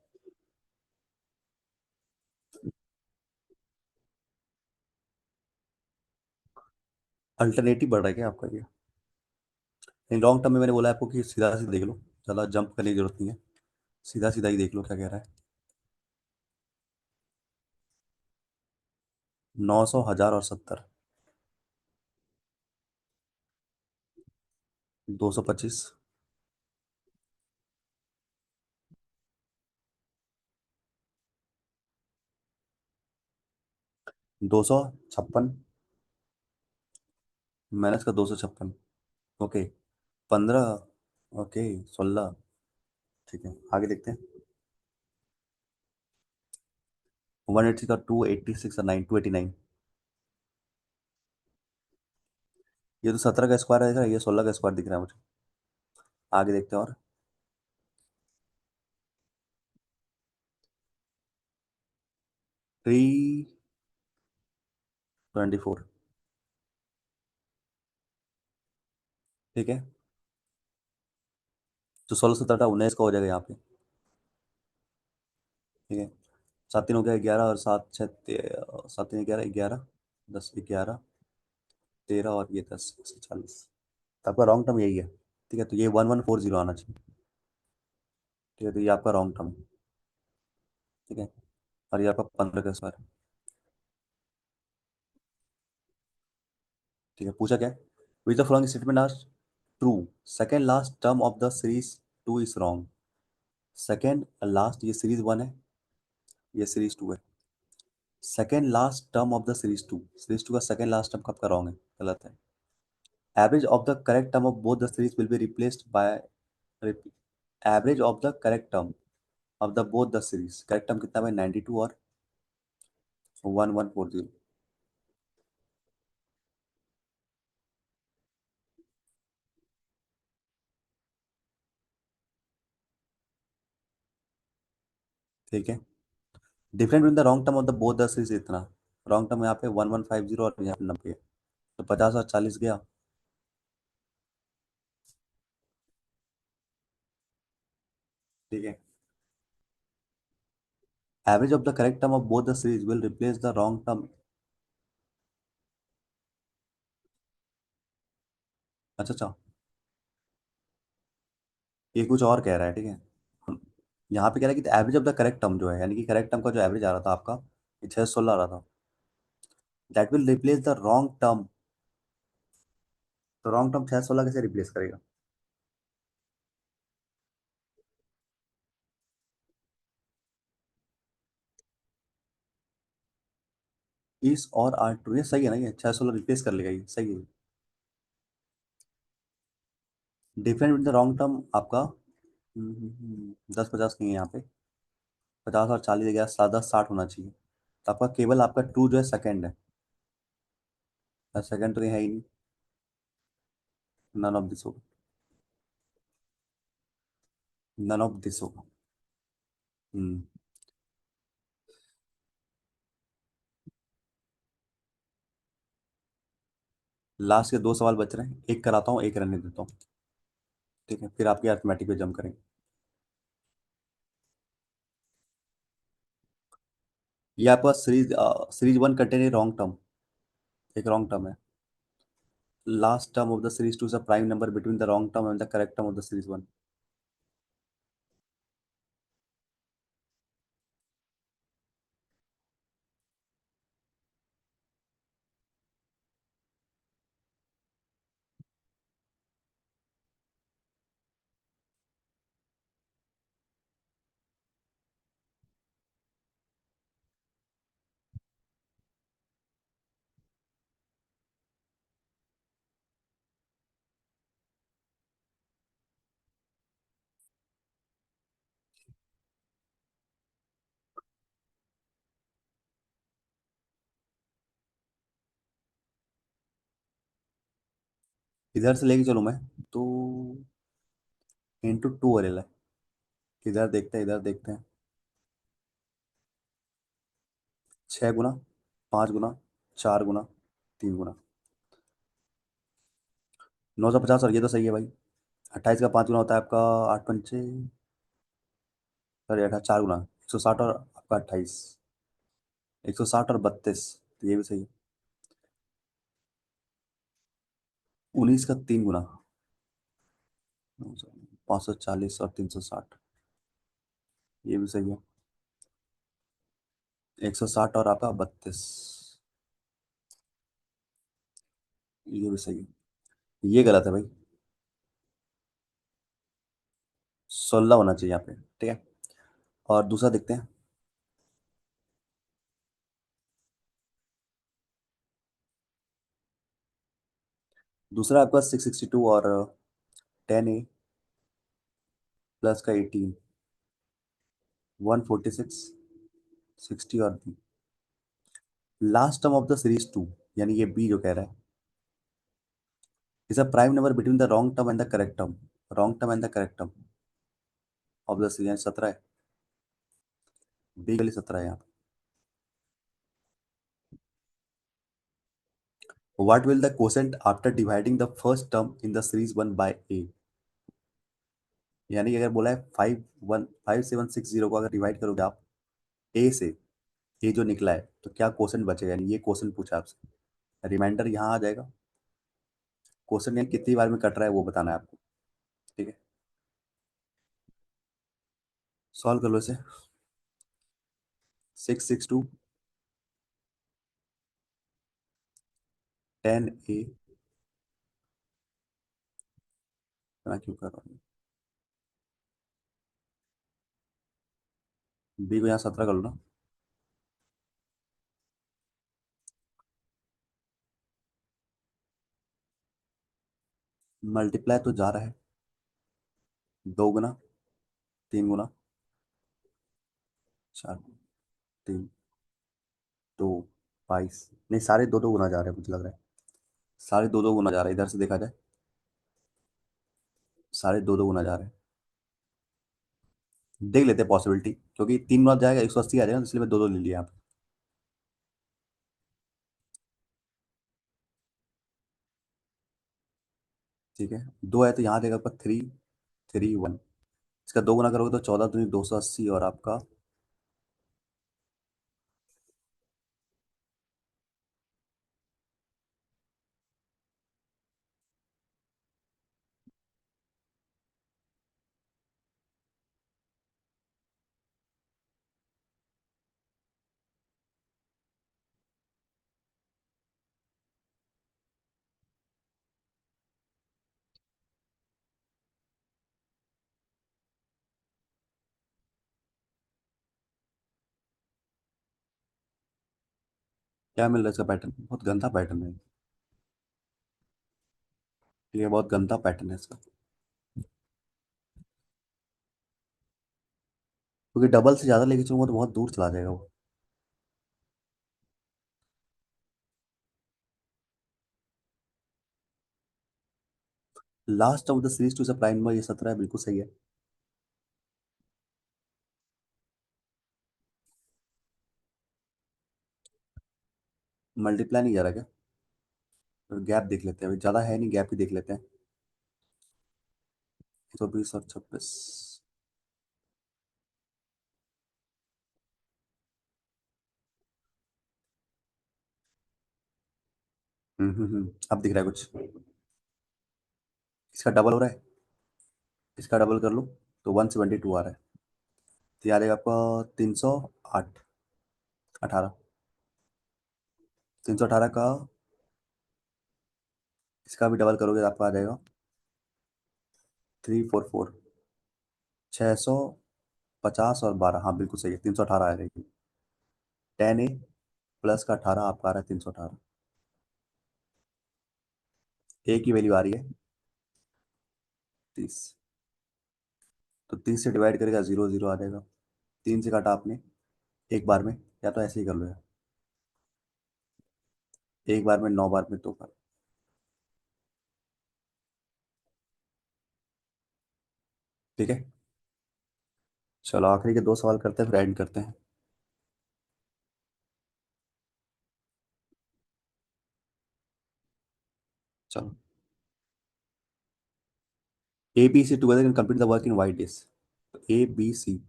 S1: अल्टरनेटिव बढ़ रहा है क्या आपका ये। नहीं, लॉन्ग टर्म में मैंने बोला आपको कि सीधा सीधा देख लो, ज़्यादा जंप करने की जरूरत नहीं है। सीधा सीधा ही देख लो क्या कह रहा है। 900 1000 और 70। 225। 256 माइनस का 256। ओके। 15। ओके। 16। ठीक है, आगे देखते हैं। 180 का 286 और 289। ये तो 17 का स्क्वायर है, ये 16 का स्क्वायर दिख रहा है मुझे। आगे देखते हैं और। 324। ठीक है, तो 16 17 19 का हो जाएगा यहाँ पे। ठीक है। 7 3 हो गया 11 और 7 6 7 3 11 11। 10 11 13 और ये 10 140। तो आपका रॉन्ग टर्म यही है। ठीक है, तो ये 1140 आना चाहिए। ठीक है, तो ये आपका रॉन्ग टर्म है। ठीक है, और ये आपका 15 का स्क्वायर है। ठीक है, पूछा क्या है? Which the following statement are true? Second last term of the series two is wrong. Second last, ये सीरीज वन है, ये सीरीज टू है। Second last term of the series two का सेकेंड लास्ट टर्म आपका wrong है, गलत है। Average of the correct term of both the series will be replaced by, average of the correct term of the both the series, correct term कितना है 92 और 1140। ठीक है, different in the wrong term of the both the series इतना। Wrong term यहाँ पे 1150 और यहाँ पे 90 है, तो 50 और 40 गया। ठीक है, average of the correct term of both the series will replace the wrong term. अच्छा अच्छा, ये कुछ और कह रहा है। ठीक है, यहाँ पे कह रहा है कि average of the correct term जो है, यानी कि करेक्ट टर्म का जो एवरेज आ रहा था आपका, ये 616 आ रहा था, that will replace the wrong term. तो रॉन्ग टर्म 616 कैसे रिप्लेस करेगा? इस और आर टू, ये सही है ना, ये 616 रिप्लेस कर लेगा, ये सही है। Different with the wrong term आपका 10 50 नहीं है यहाँ पे। 50 और 40 गया, 7 10 60 होना चाहिए। तो आपका केवल आपका टू जो है सेकंड है। सेकंड तो ये है ही नहीं। नन ऑफ दिस होगा। नन ऑफ दिस होगा। हम्म। लास्ट के दो सवाल बच रहे हैं, एक कराता हूँ एक रहने देता हूँ। ठीक है, फिर आपकी अर्थमेटिक पे जम करेंगे। ये आपका series one contain wrong term, एक रॉन्ग टर्म है। Last term of the series two is a prime number between the wrong term and the correct term of the series one. इधर से लेके चलूँ मैं, तो इंटू टू ले ला। इधर देखते हैं, इधर देखते हैं। 6 गुना, 5 गुना, 4 गुना, 3 गुना। 950, और ये तो सही है भाई। 28 का 5 गुना होता है आपका 8 पंचे, सॉरी 4 गुना 160 और आपका 28, 160 और 32, तो ये भी सही है। 19 का 3 गुना, 540 और 360, ये भी सही है। 160 और आपका 32, ये भी सही है। ये गलत है भाई, 16 होना चाहिए यहाँ पे। ठीक है, और दूसरा देखते हैं। दूसरा आपका 662 और 10A प्लस का 18, 146, 60 और B. Last term of the series two, यानी ये बी जो कह रहा है, is a prime number between the wrong term and the correct term. Wrong term and the correct term of the series 17 है, B के लिए 17 है यहाँ पे। What will the quotient after dividing the first term in the series 1/a। यानी कि अगर बोला है 5760 को अगर डिवाइड करोगे आप ए से, ए जो निकला है, तो क्या क्वेश्चन बचेगा, यानी ये क्वेश्चन पूछा आपसे। रिमाइंडर यहाँ आ जाएगा, क्वेश्चन यानी कितनी बार में कट रहा है वो बताना है आपको। ठीक है, सॉल्व कर लो इसे। 662, 10A, इतना क्यों कर रहा हूँ, बी को यहाँ 17 कर लो ना। मल्टीप्लाई तो जा रहा है, 2 गुना, 3 गुना, 4, 3, 2, 22, नहीं सारे 2-2 गुना जा रहे हैं मुझे लग रहा है। सारे 2-2 गुना जा रहे हैं, इधर से देखा जाए सारे 2-2 गुना जा रहे हैं। देख लेते हैं पॉसिबिलिटी, क्योंकि 3 गुना जाएगा 180 आ जाएगा, इसलिए मैं 2-2 ले लिया यहाँ पे। ठीक है, 2 है तो यहाँ देगा आपका 3, 3, 1। इसका 2 गुना करोगे तो 14 दूनी 280, और आपका क्या मिल रहा है इसका पैटर्न, बहुत गंदा पैटर्न है। ये बहुत गंदा पैटर्न है इसका, क्योंकि डबल से ज्यादा लेके चलूंगा तो बहुत दूर चला जाएगा वो। Last of the series two is a prime number, ये 17 है, बिल्कुल सही है। मल्टीप्लाई नहीं जा रहा क्या, तो गैप देख लेते हैं, अभी ज्यादा है नहीं, गैप ही देख लेते हैं। 120 और 26। अब दिख रहा है कुछ, इसका डबल हो रहा है, इसका डबल कर लो तो 172 आ रहा है। तो याद है आपका 308, 18, 318 का इसका भी डबल करोगे तो आपका आ जाएगा 344, 650 और 12, हाँ बिल्कुल सही है, 318 आ जाएगी। 10A प्लस का 18 आपका आ रहा है 318। ए की वैल्यू आ रही है 30, तो 30 से डिवाइड करेगा 0 0 आ जाएगा। 3 से काटा आपने एक बार में, या तो ऐसे ही कर लो यार, एक बार में 9 बार में 2 बार। ठीक है, चलो आखिरी के 2 सवाल करते हैं फिर एंड करते हैं। चलो, A B C together can complete the work in eight days. तो ए बी सी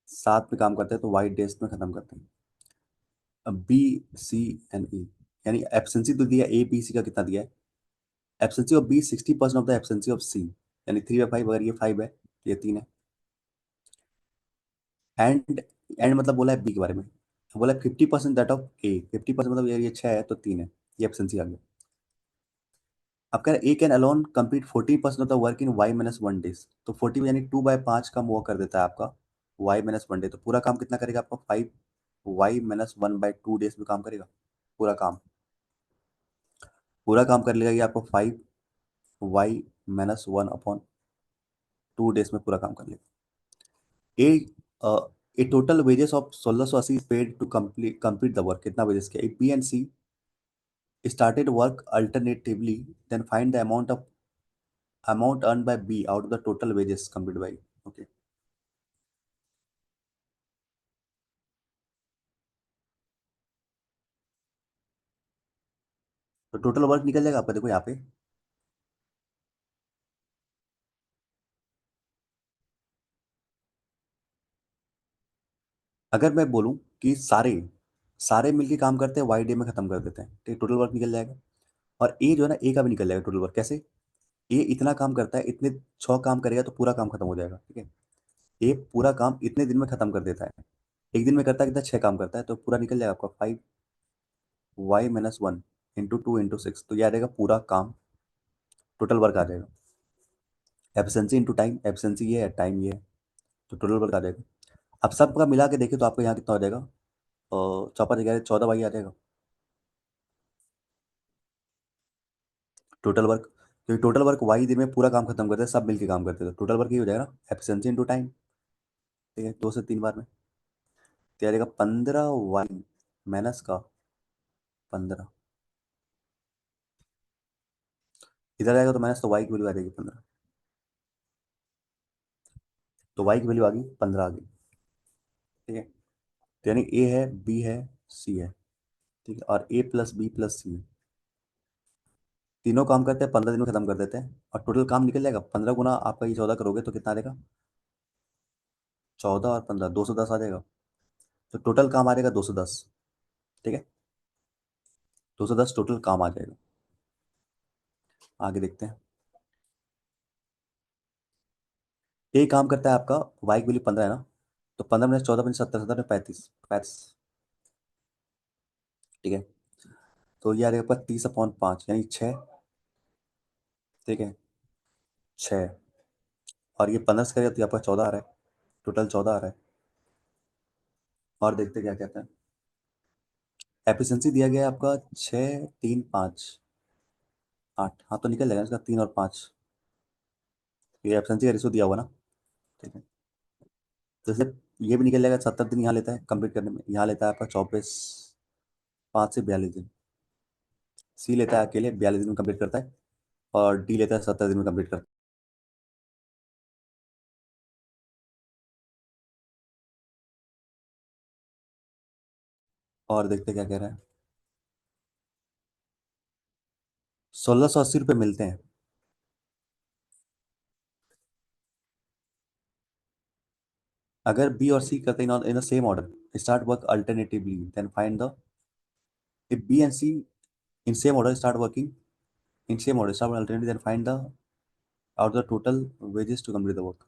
S1: साथ में काम करते हैं तो वाइट डेज में खत्म करते हैं। अब बी सी एंड ई, यानी एब्सेंसी तो दिया ए बी सी का कितना दिया है, efficiency of B 60% of the efficiency of C, यानी 3/5, अगर ये 5 है तो ये 3 है। एंड एंड मतलब बोला है बी के बारे में, बोला 50% दैट ऑफ ए, 50% मतलब ये 6 है तो 3 है, ये एब्सेंसी आ गया। अब कह रहे A can alone complete 40% of the work in y-1 days, तो 40 यानी 2/5 कम वो कर देता है आपका y-1 डे, तो पूरा काम कितना करेगा आपका 5 y-1/2 डेज में काम करेगा पूरा काम। पूरा काम कर लेगा ये आपको 5y-1/2 डेज में पूरा काम कर लेगा। A A total wages of 1680 paid to complete the work, कितना वेजेस किया? B and C started work alternatively, then find the amount earned by B out of the total wages completed by, okay। तो total work निकल जाएगा आपका, देखो यहाँ पे। अगर मैं बोलूँ कि सारे सारे मिलके काम करते हैं, वाई डे में खत्म कर देते हैं, ठीक है, टोटल वर्क निकल जाएगा। और ए जो है ना, ए का भी निकल जाएगा टोटल वर्क। कैसे? ए इतना काम करता है, इतने 6 काम करेगा तो पूरा काम खत्म हो जाएगा, ठीक है। ए पूरा काम इतने दिन में खत्म कर देता है, एक दिन में करता है कितना? 6 काम करता है, तो पूरा निकल जाएगा आपका 5y-1 × 2 × 6, तो ये आ जाएगा पूरा काम, टोटल वर्क आ जाएगा। एफिशिएंसी इंटू टाइम, एफिशिएंसी ये है, टाइम ये है, तो टोटल वर्क आ जाएगा। अब सबका मिला के देखें तो आपको यहाँ कितना हो जाएगा? चौपा जगह 14 आ जाएगा टोटल वर्क, क्योंकि टोटल वर्क वाई दिन में पूरा काम खत्म करते हैं, सब मिलके काम करते हैं, तो टोटल वर्क ये हो जाएगा ना, एफिशिएंसी इंटू टाइम, ठीक है, 2 से 3 बार में। तो आ जाएगा 15y माइनस का 15, इधर आएगा तो माइनस, तो वाई की वैल्यू आ जाएगी 15, तो वाई की वैल्यू आ गई 15 आ गई, ठीक है। तो यानी ए है, बी है, सी है, ठीक है, और ए प्लस बी प्लस सी, तीनों काम करते हैं, 15 दिन में खत्म कर देते हैं, और टोटल काम निकल जाएगा 15 गुना आपका ये 14 करोगे तो कितना आ जाएगा? 14 और 15, 210 आ जाएगा। तो टोटल काम आ जाएगा 210, ठीक है, 210 टोटल काम आ जाएगा। आगे देखते हैं। ये काम करता है आपका, वाई की वैल्यू 15 है ना, तो 15 - 14 = 70, 70 में 35, 35, ठीक है। तो ये आ जाएगा आपका 30/5 यानी 6, ठीक है, 6, और ये 15 से करेगा तो ये आपका 14 आ रहा है, टोटल 14 आ रहा है। और देखते क्या कहते हैं। एफिशिएंसी दिया गया है आपका 6, 3, 5, 8, हाँ तो निकल जाएगा इसका 3 और 5, ये एफिशिएंसी का रेशो दिया हुआ ना, ठीक है। जैसे ये भी निकल जाएगा, 70 दिन यहाँ लेता है कंप्लीट करने में, यहाँ लेता है आपका 24, 5 से 42 दिन। सी लेता है अकेले 42 दिन में कंप्लीट करता है, और डी लेता है 70 दिन में कंप्लीट करता है। और देखते क्या कह रहा है। 1680 रुपये मिलते हैं। अगर बी और सी करते हैं in the same order, start work alternatively, then find the, if B and C in same order start working in same order, start alternative, then find the out the total wages to complete the work.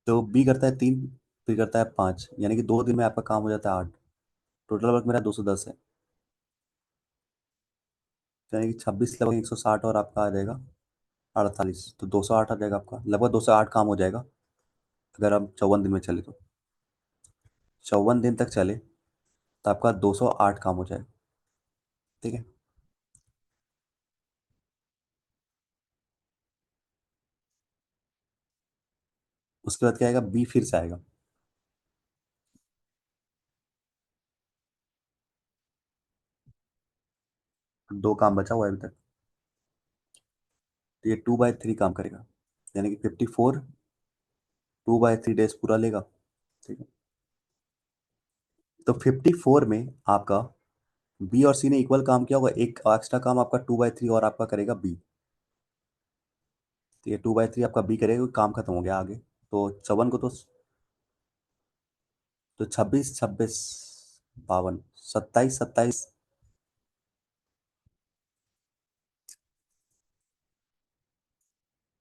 S1: तो B करता है 3, फिर करता है 5, यानी कि 2 दिन में आपका काम हो जाता है 8, टोटल वर्क मेरा 210 है, यानी कि 26 लगभग 160, और आपका आ जाएगा 48, तो 208 आ जाएगा आपका, लगभग 208 काम हो जाएगा अगर हम 54 दिन में चले तो। 54 दिन तक चले तो आपका 208 काम हो जाएगा, ठीक है। उसके बाद क्या आएगा? बी फिर से आएगा। 2 काम बचा हुआ है अभी तक, तो ये 2/3 काम करेगा, यानी कि 54 2/3 डेज पूरा लेगा, ठीक है। तो 54 में आपका बी और सी ने इक्वल काम किया होगा, एक एक्स्ट्रा काम आपका 2/3 और आपका करेगा बी, तो ये 2/3 आपका बी करेगा, काम खत्म हो गया आगे। तो 54 को तो 26, 26, 52, 27, 27,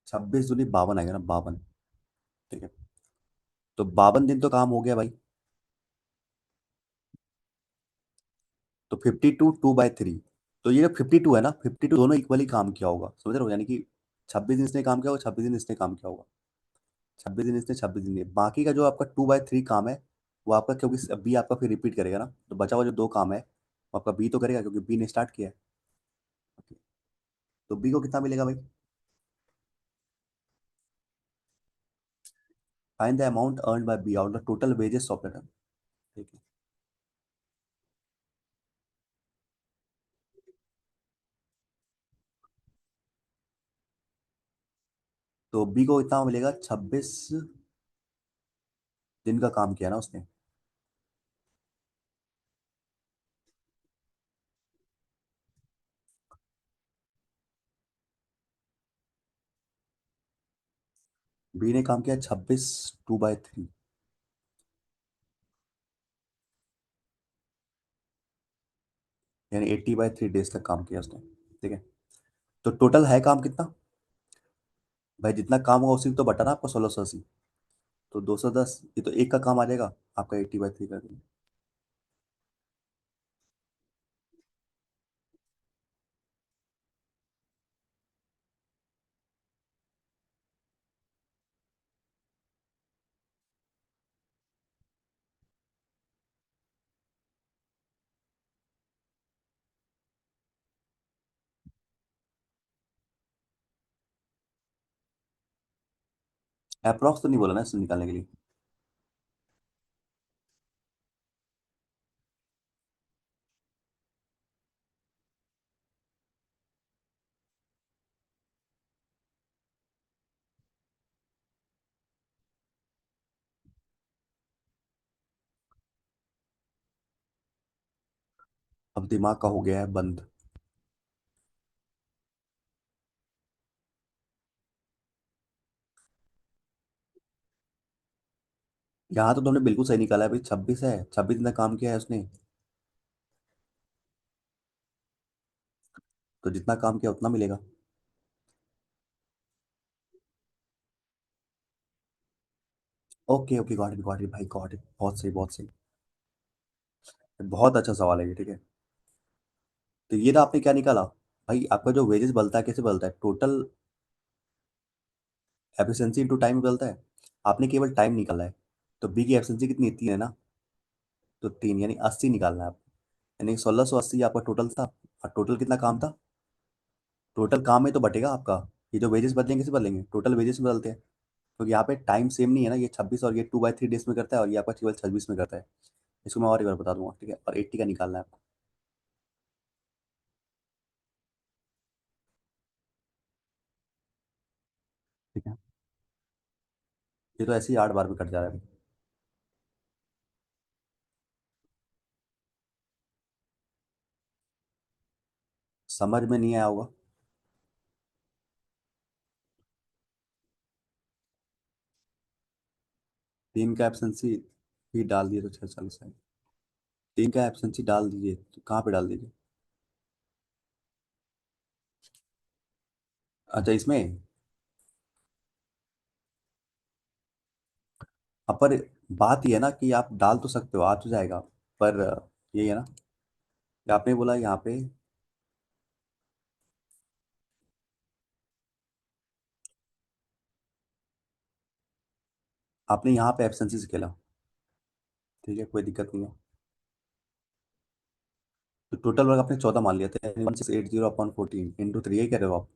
S1: 26 दूनी 52 आएगा ना, 52, ठीक है। तो 52 दिन तो काम हो गया भाई। तो 52 2/3, तो ये जो 52 है ना, 52 दोनों इक्वली काम किया होगा, समझ रहे हो, यानी कि 26 दिन इसने काम किया होगा, 26 दिन इसने काम किया होगा, 26 दिन इसने, 26 दिन ये, बाकी का जो आपका 2/3 काम है वो आपका, क्योंकि बी आपका फिर रिपीट करेगा ना, तो बचा हुआ जो दो काम है वो आपका बी तो करेगा क्योंकि बी ने स्टार्ट किया है। Okay, तो बी को कितना मिलेगा भाई? Find the amount earn by be out the total wages of the term. ठीक है, तो बी को इतना मिलेगा, 26 दिन का काम किया ना उसने। बी ने काम किया 26 2/3, यानी 80/3 डेज तक काम किया उसने। ठीक है, तो टोटल है काम कितना? भाई जितना काम होगा उसी को तो बटा ना आपको, 1680। तो 210, ये तो एक का काम आ जाएगा आपका, 80/3 कर देंगे। अप्रॉक्स तो नहीं बोला ना इससे निकालने के लिए। अब दिमाग का हो गया है बंद। यहाँ तो तुमने बिल्कुल सही निकाला है भाई, 26 है, 26 दिन का काम किया है उसने। तो जितना काम किया उतना मिलेगा। ओके ओके, गॉट इट भाई, गॉट इट, बहुत सही बहुत सही। बहुत अच्छा सवाल है ये, ठीक है। तो ये ना आपने क्या निकाला? भाई आपका जो वेजेस बनता है कैसे बनता है? टोटल एफिशिएंसी इंटू टाइम बनता है। आपने केवल टाइम निकाला है। तो बी की एफिशिएंसी कितनी? 3 है ना, तो 3 यानी 80 निकालना है आपको। यानी 1680 आपका टोटल था। और टोटल कितना काम था? टोटल काम में तो बटेगा आपका। ये जो वेजेस बदलेंगे कैसे बदलेंगे? टोटल वेजेस में बदलते हैं। क्योंकि यहाँ पे टाइम सेम नहीं है ना, ये 26 और ये 2/3 डेज में करता है, और ये आपका केवल 26 में करता है। इसको मैं और एक बार बता दूंगा, ठीक है, और 80 का निकालना है आपको। ठीक है, ये तो ऐसे ही 8 बार में कट जा रहा है। समझ में नहीं आया होगा। 3 का एब्सेंसी भी डाल दिए तो 640 है। 3 का एब्सेंसी डाल दीजिए, तो कहाँ पे डाल दीजिए? अच्छा, इसमें। अब पर बात ये है ना कि आप डाल तो सकते हो, आ तो जाएगा। पर ये है ना कि आपने बोला यहाँ पे, आपने यहाँ पे एब्सेंसी से खेला। ठीक है, कोई दिक्कत नहीं है। तो टोटल वर्क आपने 14 मान लिया था, 1680/14 इंटू 3, यही कह रहे हो आप?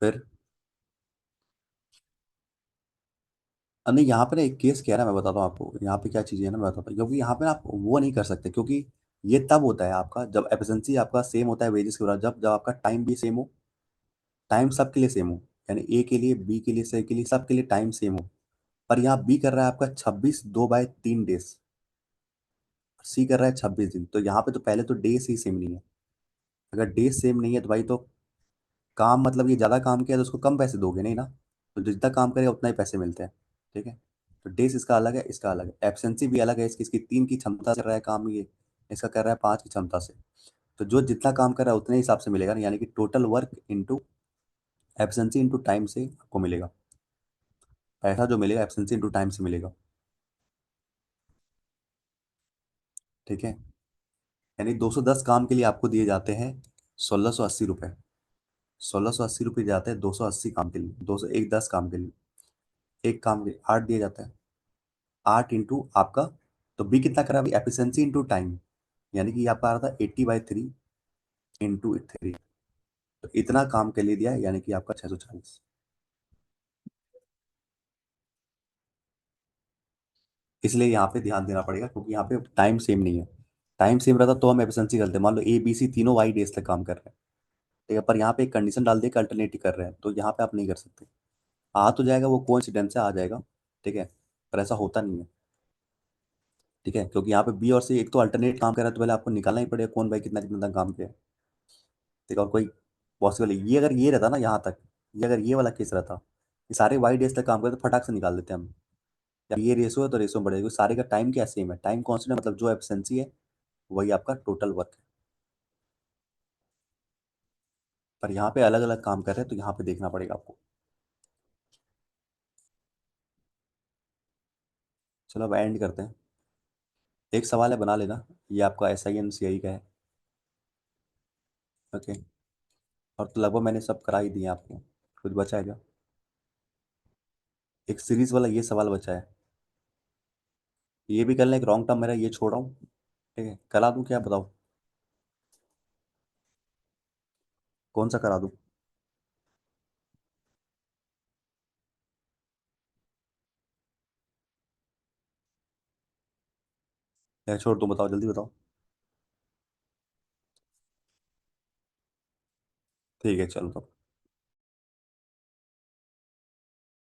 S1: फिर नहीं, यहाँ पे ना एक केस क्या है ना, मैं बताता हूँ आपको यहाँ पे क्या चीज़ है ना, मैं बताता हूँ, क्योंकि यहाँ पे ना आप वो नहीं कर सकते, क्योंकि ये तब होता है आपका जब एफिशिएंसी आपका सेम होता है वेजेस के बराबर, जब जब आपका टाइम भी सेम हो, टाइम सबके लिए सेम हो। यानी ए के लिए, बी के लिए, सी के लिए, सबके लिए टाइम सेम हो। पर यहाँ बी कर रहा है आपका 26 2/3 डेज, सी कर रहा है 26 दिन। तो यहाँ पे तो पहले तो डे से ही सेम नहीं है। अगर डे सेम नहीं है तो भाई, तो काम मतलब ये ज़्यादा काम किया तो उसको कम पैसे दोगे नहीं ना। तो जितना काम करेगा उतना ही पैसे मिलते हैं। ठीक है, तो डेज इसका अलग है, इसका अलग है, एब्सेंसी भी अलग है, इसकी 3 की क्षमता से कर रहा है काम ये, इसका कर रहा है 5 की क्षमता से। तो जो जितना काम कर रहा है उतने हिसाब से मिलेगा ना, यानी कि total work into efficiency into time से आपको मिलेगा। पैसा जो मिलेगा एब्सेंसी इंटू टाइम से मिलेगा। ठीक है, यानी 210 काम के लिए आपको दिए जाते हैं 1680 रुपये। 1680 रुपये जाते हैं 280 काम के लिए, 200 एक 10 काम के लिए। एक काम के 8 दिए जाता है, 8 इंटू आपका, तो बी कितना करा अभी, एफिशिएंसी इंटू टाइम, यानी कि ये आपका आ रहा था 80/3 इंटू 3। तो इतना काम के लिए दिया है, यानी कि आपका 640। इसलिए यहाँ पे ध्यान देना पड़ेगा, क्योंकि यहाँ पे टाइम सेम नहीं है। टाइम सेम रहता तो हम एफिशिएंसी करते, मान लो ए बी सी तीनों वाई डेज तक काम कर रहे हैं, ठीक है, पर यहाँ पे एक कंडीशन डाल दिया कि अल्टरनेटिव कर रहे हैं, तो यहाँ पे आप नहीं कर सकते। आ तो जाएगा, वो कोइंसिडेंस से आ जाएगा, ठीक है, पर ऐसा होता नहीं है। ठीक है, क्योंकि यहाँ पे बी और सी एक तो अल्टरनेट काम कर रहा है, तो पहले आपको निकालना ही पड़ेगा कौन भाई कितना कितना तक काम किया है। ठीक है, और कोई पॉसिबल ये अगर ये रहता ना यहाँ तक, ये अगर ये वाला केस रहता, ये सारे वाई डेज तक काम करते तो फटाक से निकाल देते हम। या ये रेशो है तो रेशो बढ़ेगा, क्योंकि सारे का टाइम क्या सेम है, टाइम कॉन्स्टेंट है, मतलब जो एफिशिएंसी है वही आपका टोटल वर्क है। पर यहाँ पे अलग अलग काम कर रहे हैं, तो यहाँ पे देखना पड़ेगा आपको। चलो अब एंड करते हैं। एक सवाल है, बना लेना। ये आपका एस आई एन सी आई का है। ओके। और तो लगभग मैंने सब करा ही दिए आपको। कुछ बचा है क्या? एक सीरीज वाला ये सवाल बचा है। ये भी कर लें, एक रॉन्ग टर्म मेरा ये छोड़ रहा हूँ। ठीक है, करा दूँ क्या बताओ? कौन सा करा दूँ? या छोड़ दूँ, बताओ जल्दी बताओ। ठीक है चलो तो।